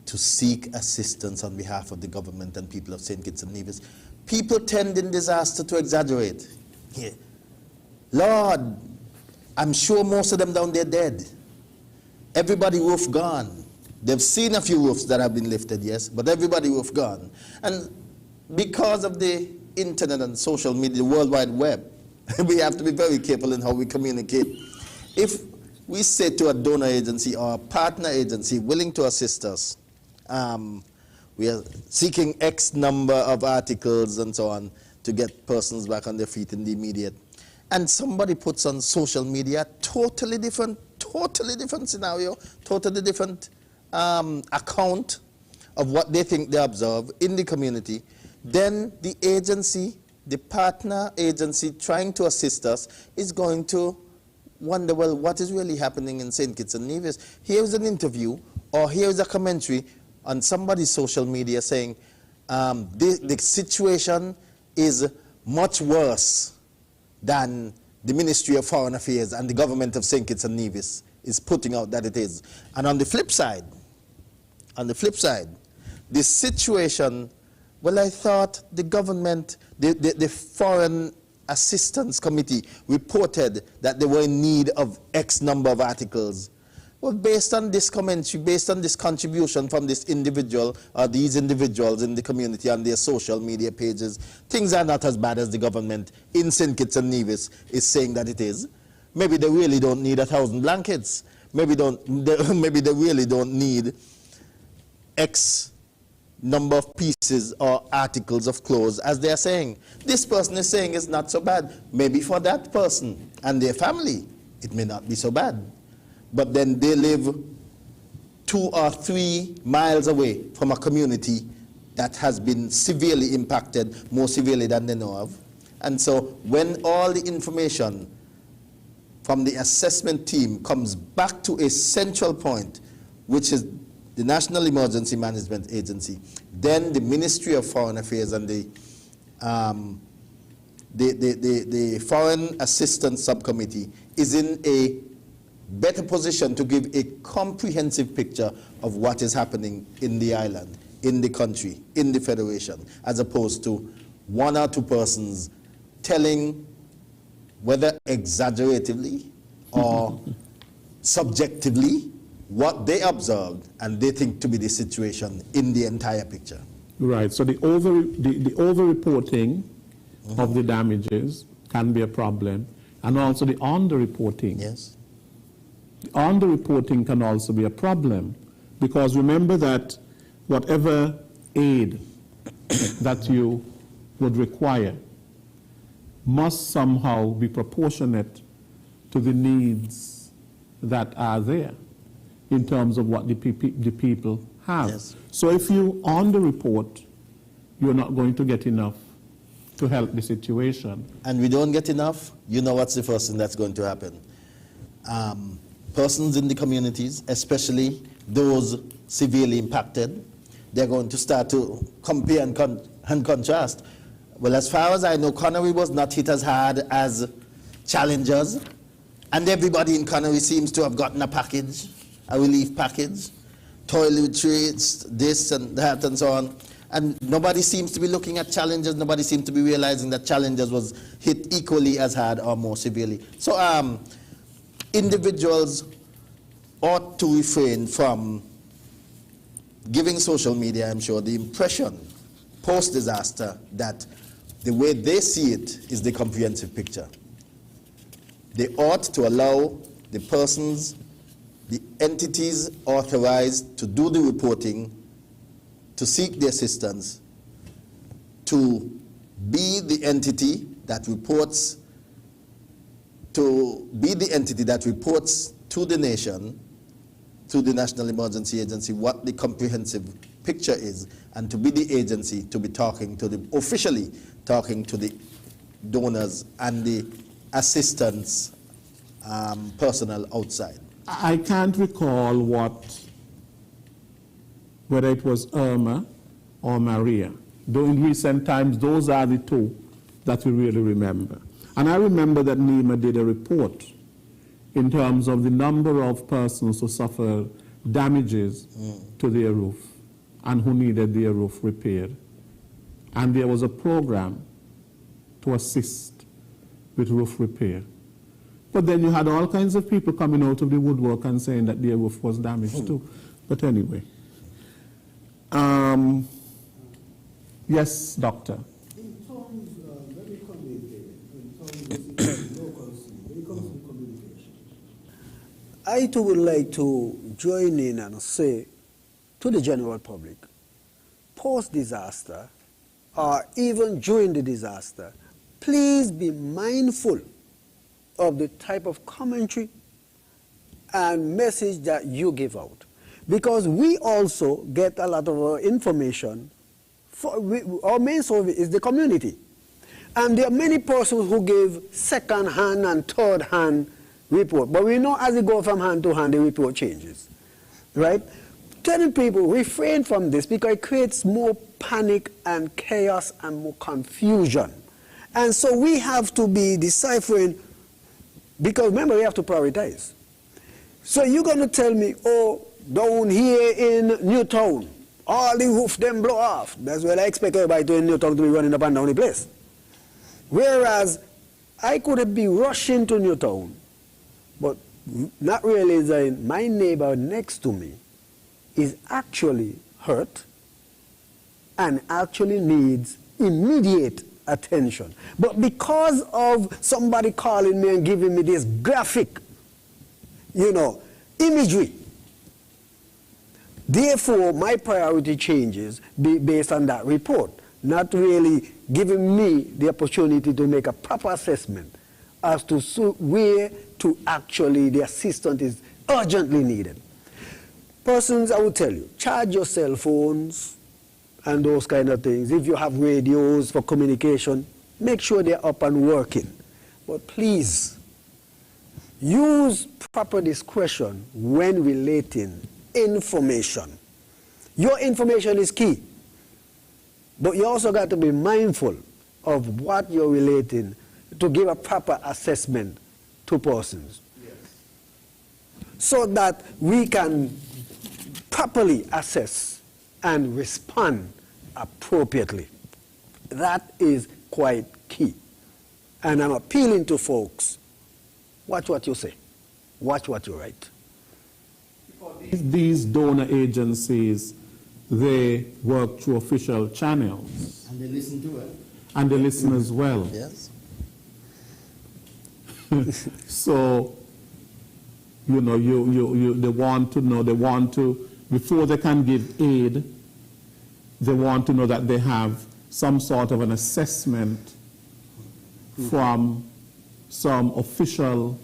to seek assistance on behalf of the government and people of St. Kitts and Nevis. People tend in disaster to exaggerate. Yeah. Lord, I'm sure most of them down there dead. Everybody roof gone. They've seen a few roofs that have been lifted, yes, but everybody roof gone. And because of the internet and social media, the World Wide Web, we have to be very careful in how we communicate. If we say to a donor agency or a partner agency willing to assist us, we are seeking X number of articles and so on to get persons back on their feet in the immediate. And somebody puts on social media totally different scenario, totally different account of what they think they observe in the community, then the agency, the partner agency trying to assist us is going to wonder, well, what is really happening in St. Kitts and Nevis? Here's an interview, or here's a commentary on somebody's social media saying the situation is much worse than the Ministry of Foreign Affairs and the government of St. Kitts and Nevis is putting out that it is. And on the flip side, the situation, well, I thought the government, the Foreign Assistance Committee reported that they were in need of X number of articles. Well, based on this commentary, based on this contribution from this individual or these individuals in the community on their social media pages, things are not as bad as the government in St. Kitts and Nevis is saying that it is. Maybe they really don't need 1,000 blankets. Maybe they really don't need X number of pieces or articles of clothes, as they are saying. This person is saying it's not so bad. Maybe for that person and their family, it may not be so bad. But then they live 2 or 3 miles away from a community that has been severely impacted, more severely than they know of. And so when all the information from the assessment team comes back to a central point, which is the National Emergency Management Agency, then the Ministry of Foreign Affairs and the Foreign Assistance Subcommittee is in a better position to give a comprehensive picture of what is happening in the island, in the country, in the Federation, as opposed to 1 or 2 persons telling, whether exaggeratively or subjectively, what they observed and they think to be the situation in the entire picture. Right, so the over-reporting of the damages can be a problem, and also the under-reporting. Yes. The under-reporting can also be a problem, because remember that whatever aid that you would require must somehow be proportionate to the needs that are there in terms of what the people have. Yes. So if you under-report, you're not going to get enough to help the situation. And we don't get enough, you know what's the first thing that's going to happen? Persons in the communities, especially those severely impacted, they're going to start to compare and contrast. Well, as far as I know, Connery was not hit as hard as Challengers, and everybody in Connery seems to have gotten a package, a relief package, toiletries, this and that and so on. And nobody seems to be looking at Challengers, nobody seems to be realizing that Challengers was hit equally as hard or more severely. So individuals ought to refrain from giving social media, I'm sure, the impression post-disaster that the way they see it is the comprehensive picture. They ought to allow the persons, the entities authorized to do the reporting, to seek the assistance, to be the entity that reports to the nation, through the National Emergency Agency, what the comprehensive picture is, and to be the agency to be talking to the, officially talking to the donors and the assistance personnel outside. I can't recall whether it was Irma or Maria. Though in recent times, those are the two that we really remember. And I remember that NEMA did a report in terms of the number of persons who suffered damages to their roof and who needed their roof repaired. And there was a program to assist with roof repair. But then you had all kinds of people coming out of the woodwork and saying that their roof was damaged too. But anyway. Yes, doctor. In terms, let me come in here, in terms of local scene, when it comes to communication. I too would like to join in and say to the general public, post-disaster, or even during the disaster, please be mindful of the type of commentary and message that you give out. Because we also get a lot of our information, our main source is the community. And there are many persons who give second-hand and third-hand report. But we know as it goes from hand to hand, the report changes, right? Telling people refrain from this because it creates more panic and chaos and more confusion. And so we have to be deciphering, because remember, we have to prioritize. So you're going to tell me, oh, down here in Newtown, all the roof them blow off. That's what I expect everybody to in Newtown to be running up and down the place. Whereas I could be rushing to Newtown, but not realizing my neighbor next to me is actually hurt and actually needs immediate attention. But because of somebody calling me and giving me this graphic, imagery, therefore my priority changes based on that report, not really giving me the opportunity to make a proper assessment as to where to actually the assistance is urgently needed. Persons, I will tell you, charge your cell phones and those kind of things. If you have radios for communication, make sure they're up and working. But please, use proper discretion when relating information. Your information is key, but you also got to be mindful of what you're relating to give a proper assessment to persons. Yes. So that we can properly assess and respond appropriately. That is quite key. And I'm appealing to folks, watch what you say, watch what you write. These donor agencies, they work through official channels. And they listen to it. And they listen as well. Yes. So, they want to know, before they can give aid, they want to know that they have some sort of an assessment from some official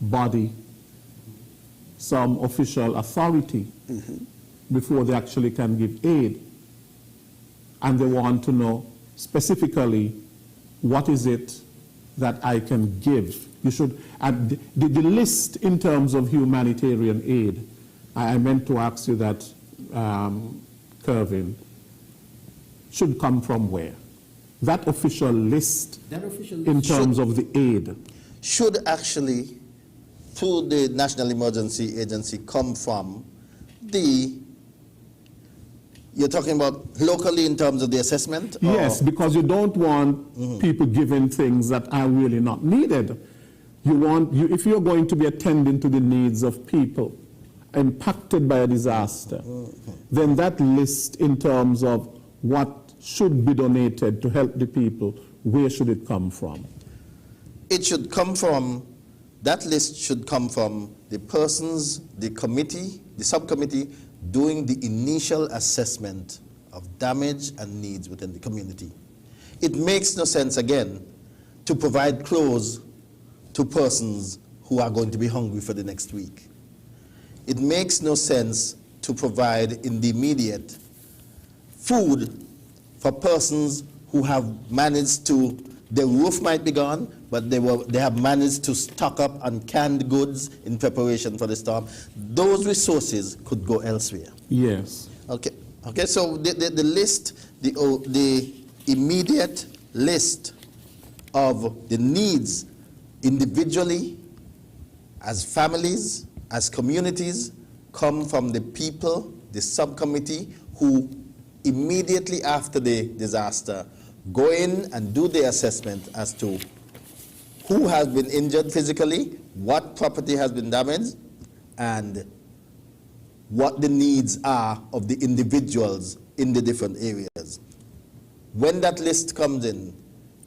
body, some official authority, before they actually can give aid. And they want to know specifically, what is it that I can give? You should, the list in terms of humanitarian aid, I meant to ask you that, Kervin, should come from where? That official list, in terms of the aid. Should actually, through the National Emergency Agency, come from you're talking about locally in terms of the assessment? Yes, because you don't want people giving things that are really not needed. If you're going to be attending to the needs of people impacted by a disaster, then that list in terms of what should be donated to help the people, where should it come from? It should come from, that list should come from the persons, the committee, the subcommittee, doing the initial assessment of damage and needs within the community. It makes no sense, again, to provide clothes to persons who are going to be hungry for the next week. It makes no sense to provide in the immediate food for persons who have managed to, their roof might be gone, but they have managed to stock up on canned goods in preparation for the storm. Those resources could go elsewhere. Yes. Okay. Okay. So the list, the immediate list of the needs individually, as families, as communities, come from the people, the subcommittee, who immediately after the disaster go in and do the assessment as to who has been injured physically, what property has been damaged, and what the needs are of the individuals in the different areas. When that list comes in,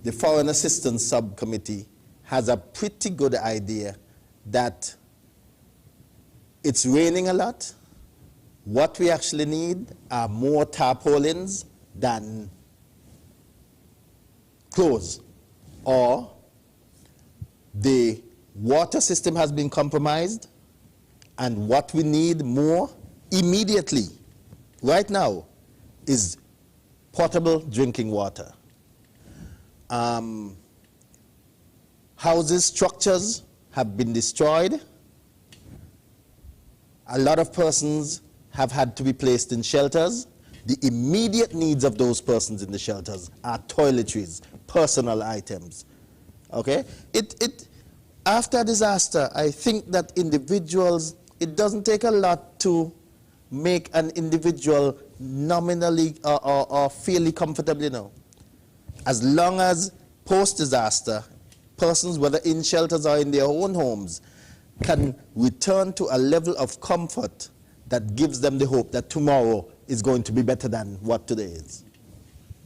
the Foreign Assistance Subcommittee has a pretty good idea that it's raining a lot. What we actually need are more tarpaulins than clothes, or the water system has been compromised, and what we need more immediately, right now, is potable drinking water. Houses, structures have been destroyed. A lot of persons have had to be placed in shelters. The immediate needs of those persons in the shelters are toiletries, personal items. Okay? After a disaster, I think that individuals, it doesn't take a lot to make an individual nominally or fairly comfortable, you know. As long as post-disaster, persons, whether in shelters or in their own homes, can return to a level of comfort that gives them the hope that tomorrow is going to be better than what today is.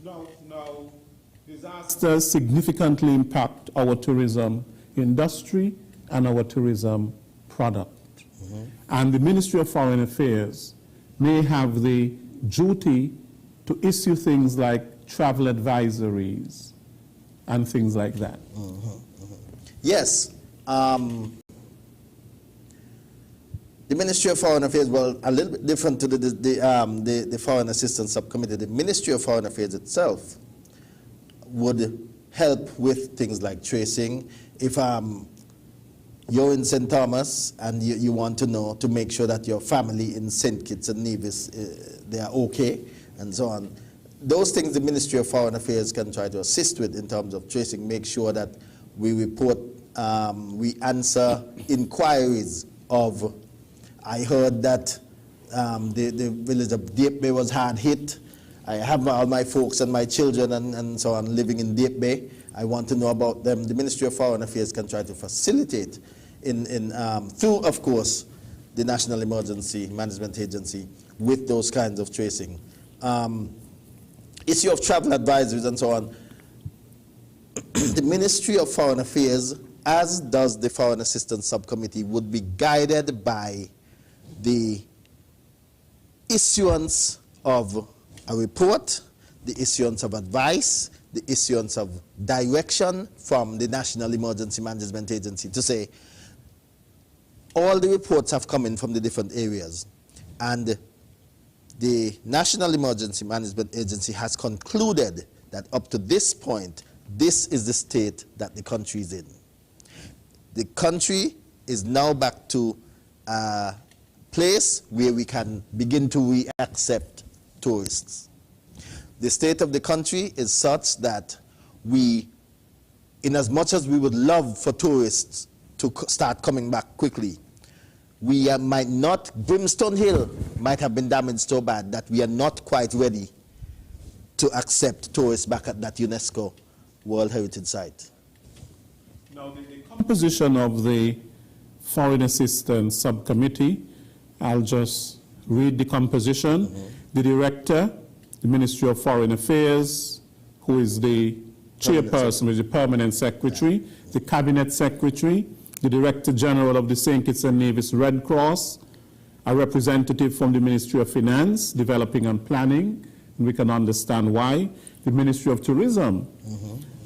Now, disasters significantly impact our tourism industry and our tourism product. Mm-hmm. And the Ministry of Foreign Affairs may have the duty to issue things like travel advisories and things like that. Mm-hmm. Mm-hmm. Yes. The Ministry of Foreign Affairs, well, a little bit different to the Foreign Assistance Subcommittee. The Ministry of Foreign Affairs itself would help with things like tracing. If you're in St. Thomas and you want to know, to make sure that your family in St. Kitts and Nevis, they are okay, and so on. Those things the Ministry of Foreign Affairs can try to assist with in terms of tracing, make sure that we report, we answer inquiries of, I heard that the village of Deep Bay was hard hit. I have all my folks and my children and so on living in Deep Bay. I want to know about them. The Ministry of Foreign Affairs can try to facilitate through, of course, the National Emergency Management Agency with those kinds of tracing. Issue of travel advisories and so on. The Ministry of Foreign Affairs, as does the Foreign Assistance Subcommittee, would be guided by the issuance of a report, the issuance of advice, the issuance of direction from the National Emergency Management Agency to say, all the reports have come in from the different areas, and the National Emergency Management Agency has concluded that up to this point, this is the state that the country is in. The country is now back to a place where we can begin to reaccept tourists. The state of the country is such that we, in as much as we would love for tourists to start coming back quickly, we might not, Brimstone Hill might have been damaged so bad that we are not quite ready to accept tourists back at that UNESCO World Heritage Site. Now, the composition of the Foreign Assistance Subcommittee, I'll just read the composition. Mm-hmm. The director, the Ministry of Foreign Affairs, who is the chairperson, who is the permanent secretary, the cabinet secretary, the Director General of the St. Kitts and Nevis Red Cross, a representative from the Ministry of Finance, Developing and Planning, and we can understand why, the Ministry of Tourism,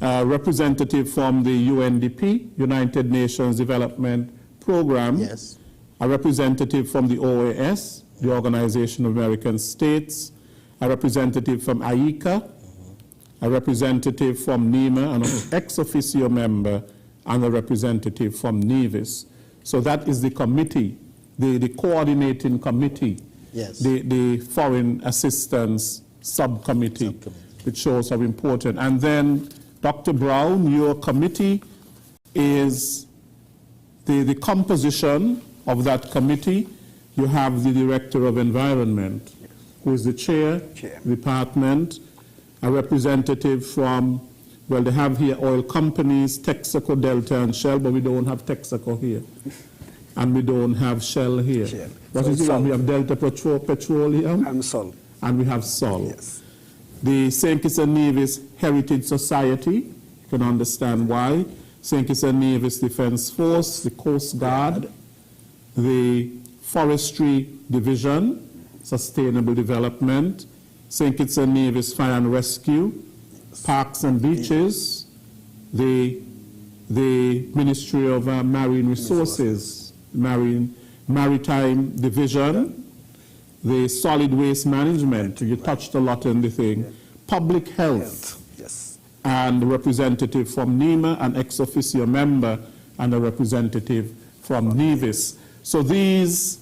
a representative from the UNDP, United Nations Development Program, yes, a representative from the OAS, the Organization of American States, a representative from AICA, a representative from NEMA, an ex officio member, and a representative from NEVIS. So that is the committee, the coordinating committee, Yes. the Foreign Assistance Subcommittee, which shows how important. And then, Dr. Brown, your committee is the composition of that committee. You have the Director of Environment, who is the chair, department, a representative from, well, they have here oil companies, Texaco, Delta, and Shell, but we don't have Texaco here. And we don't have Shell here. Shell. What So is the one? Sol. We have Delta Petroleum, I'm Sol. and we have Sol. Yes. The St. Kitts and Nevis Heritage Society, you can understand why. St. Kitts and Nevis Defense Force, the Coast Guard, the Forestry Division, Sustainable Development, St. Kitts and Nevis Fire and Rescue, Parks and Beaches, the Ministry of Marine Resources, Maritime Division, the Solid Waste Management, you touched a lot on the thing, Public Health, Yes. and a representative from NEMA, an ex officio member, and a representative from NEVIS. So these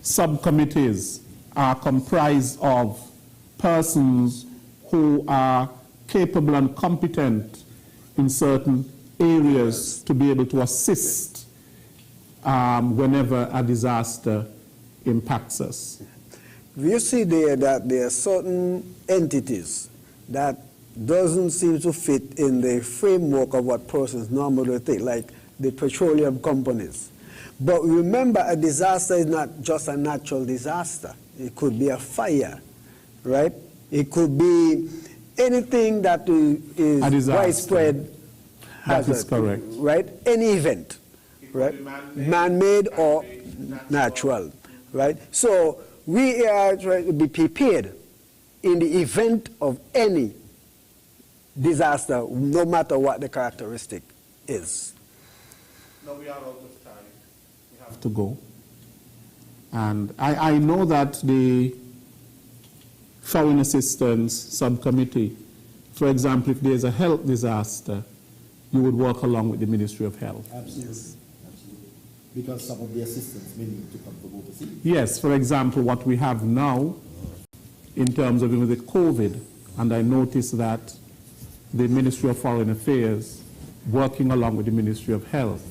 subcommittees are comprised of persons who are capable and competent in certain areas to be able to assist whenever a disaster impacts us. You see there that there are certain entities that doesn't seem to fit in the framework of what persons normally think, like the petroleum companies. But remember, a disaster is not just a natural disaster. It could be a fire, right? It could be anything that is A disaster. widespread. That is hazard, correct. Right? Any event, right? Man-made or natural, right? So we are trying to be prepared in the event of any disaster, no matter what the characteristic is. No, we are out of time. We have to go. And I know that the Foreign Assistance Subcommittee, for example, if there's a health disaster, you would work along with the Ministry of Health. Absolutely. Absolutely. Because some of the assistance may need to come from overseas. Yes, for example, what we have now in terms of the COVID, and I noticed that the Ministry of Foreign Affairs, working along with the Ministry of Health,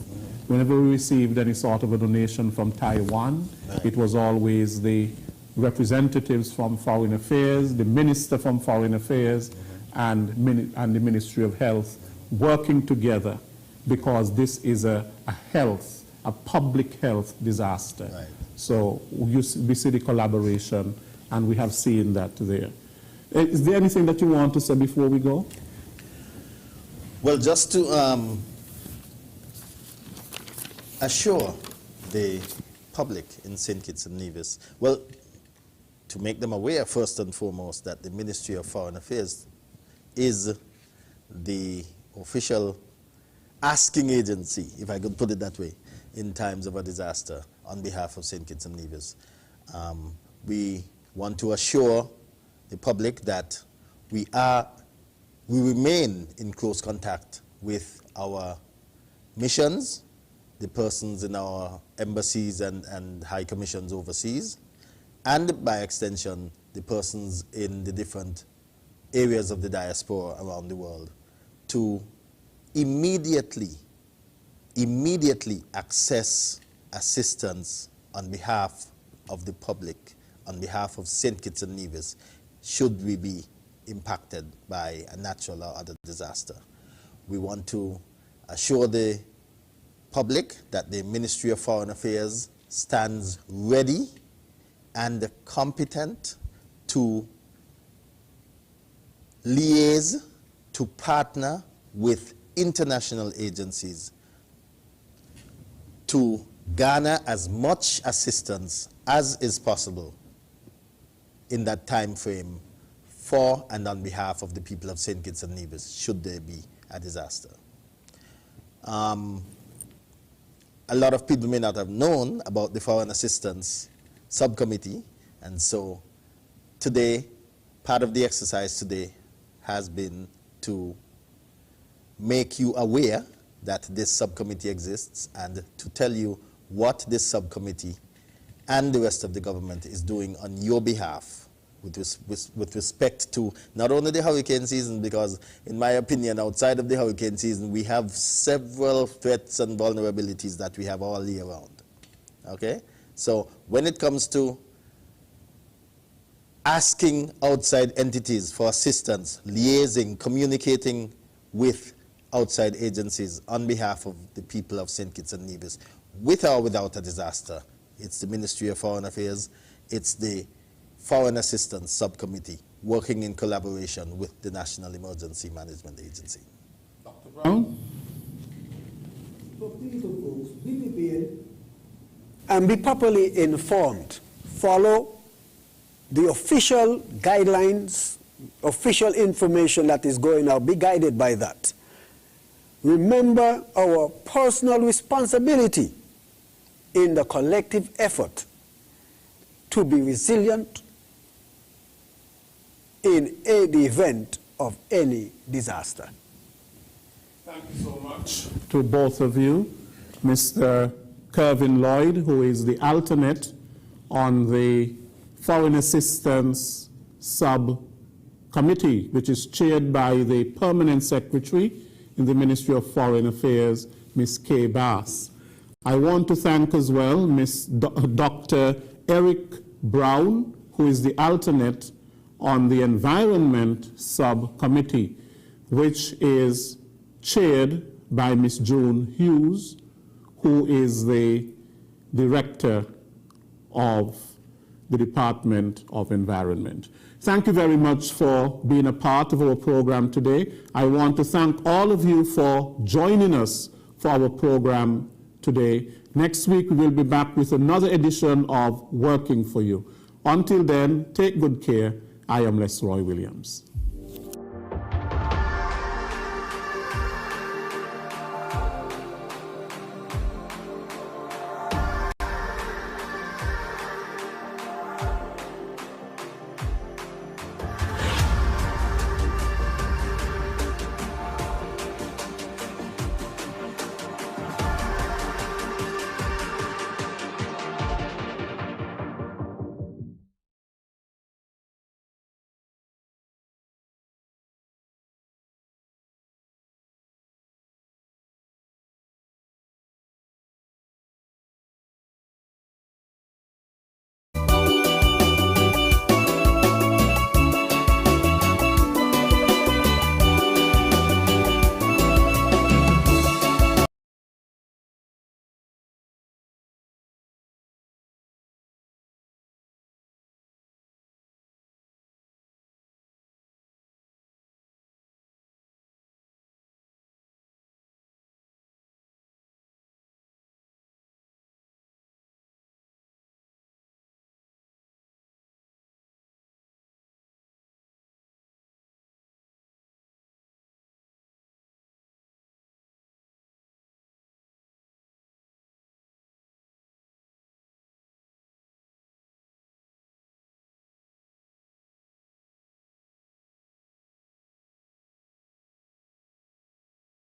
whenever we received any sort of a donation from Taiwan, it was always the representatives from Foreign Affairs, the Minister from Foreign Affairs, and the Ministry of Health working together, because this is a public health disaster. Right. So we see the collaboration, and we have seen that there. Is there anything that you want to say before we go? Well, just to assure the public in St. Kitts and Nevis, well, to make them aware first and foremost that the Ministry of Foreign Affairs is the official asking agency, if I could put it that way, in times of a disaster on behalf of St. Kitts and Nevis. We want to assure the public that we remain in close contact with our missions, the persons in our embassies and high commissions overseas, and by extension, the persons in the different areas of the diaspora around the world, to immediately access assistance on behalf of the public, on behalf of St. Kitts and Nevis, should we be impacted by a natural or other disaster. We want to assure the public that the Ministry of Foreign Affairs stands ready and competent to liaise, to partner with international agencies to garner as much assistance as is possible in that time frame for and on behalf of the people of St. Kitts and Nevis, should there be a disaster. A lot of people may not have known about the Foreign Assistance Subcommittee, and so today part of the exercise today has been to make you aware that this subcommittee exists and to tell you what this subcommittee and the rest of the government is doing on your behalf with respect to not only the hurricane season, because in my opinion, outside of the hurricane season, we have several threats and vulnerabilities that we have all year round. Okay? So when it comes to asking outside entities for assistance, liaising, communicating with outside agencies on behalf of the people of St. Kitts and Nevis, with or without a disaster, it's the Ministry of Foreign Affairs, it's the Foreign Assistance Subcommittee working in collaboration with the National Emergency Management Agency. Dr. Brown? So please, folks, be prepared. And be properly informed. Follow the official guidelines, official information that is going out. Be guided by that. Remember our personal responsibility in the collective effort to be resilient in the event of any disaster. Thank you so much to both of you. Mr. Kervin Lloyd, who is the alternate on the Foreign Assistance Subcommittee, which is chaired by the Permanent Secretary in the Ministry of Foreign Affairs, Ms. Kay Bass. I want to thank as well Dr. Eric Brown, who is the alternate on the Environment Subcommittee, which is chaired by Ms. June Hughes, who is the Director of the Department of Environment. Thank you very much for being a part of our program today. I want to thank all of you for joining us for our program today. Next week, we will be back with another edition of Working for You. Until then, take good care. I am Les Roy Williams.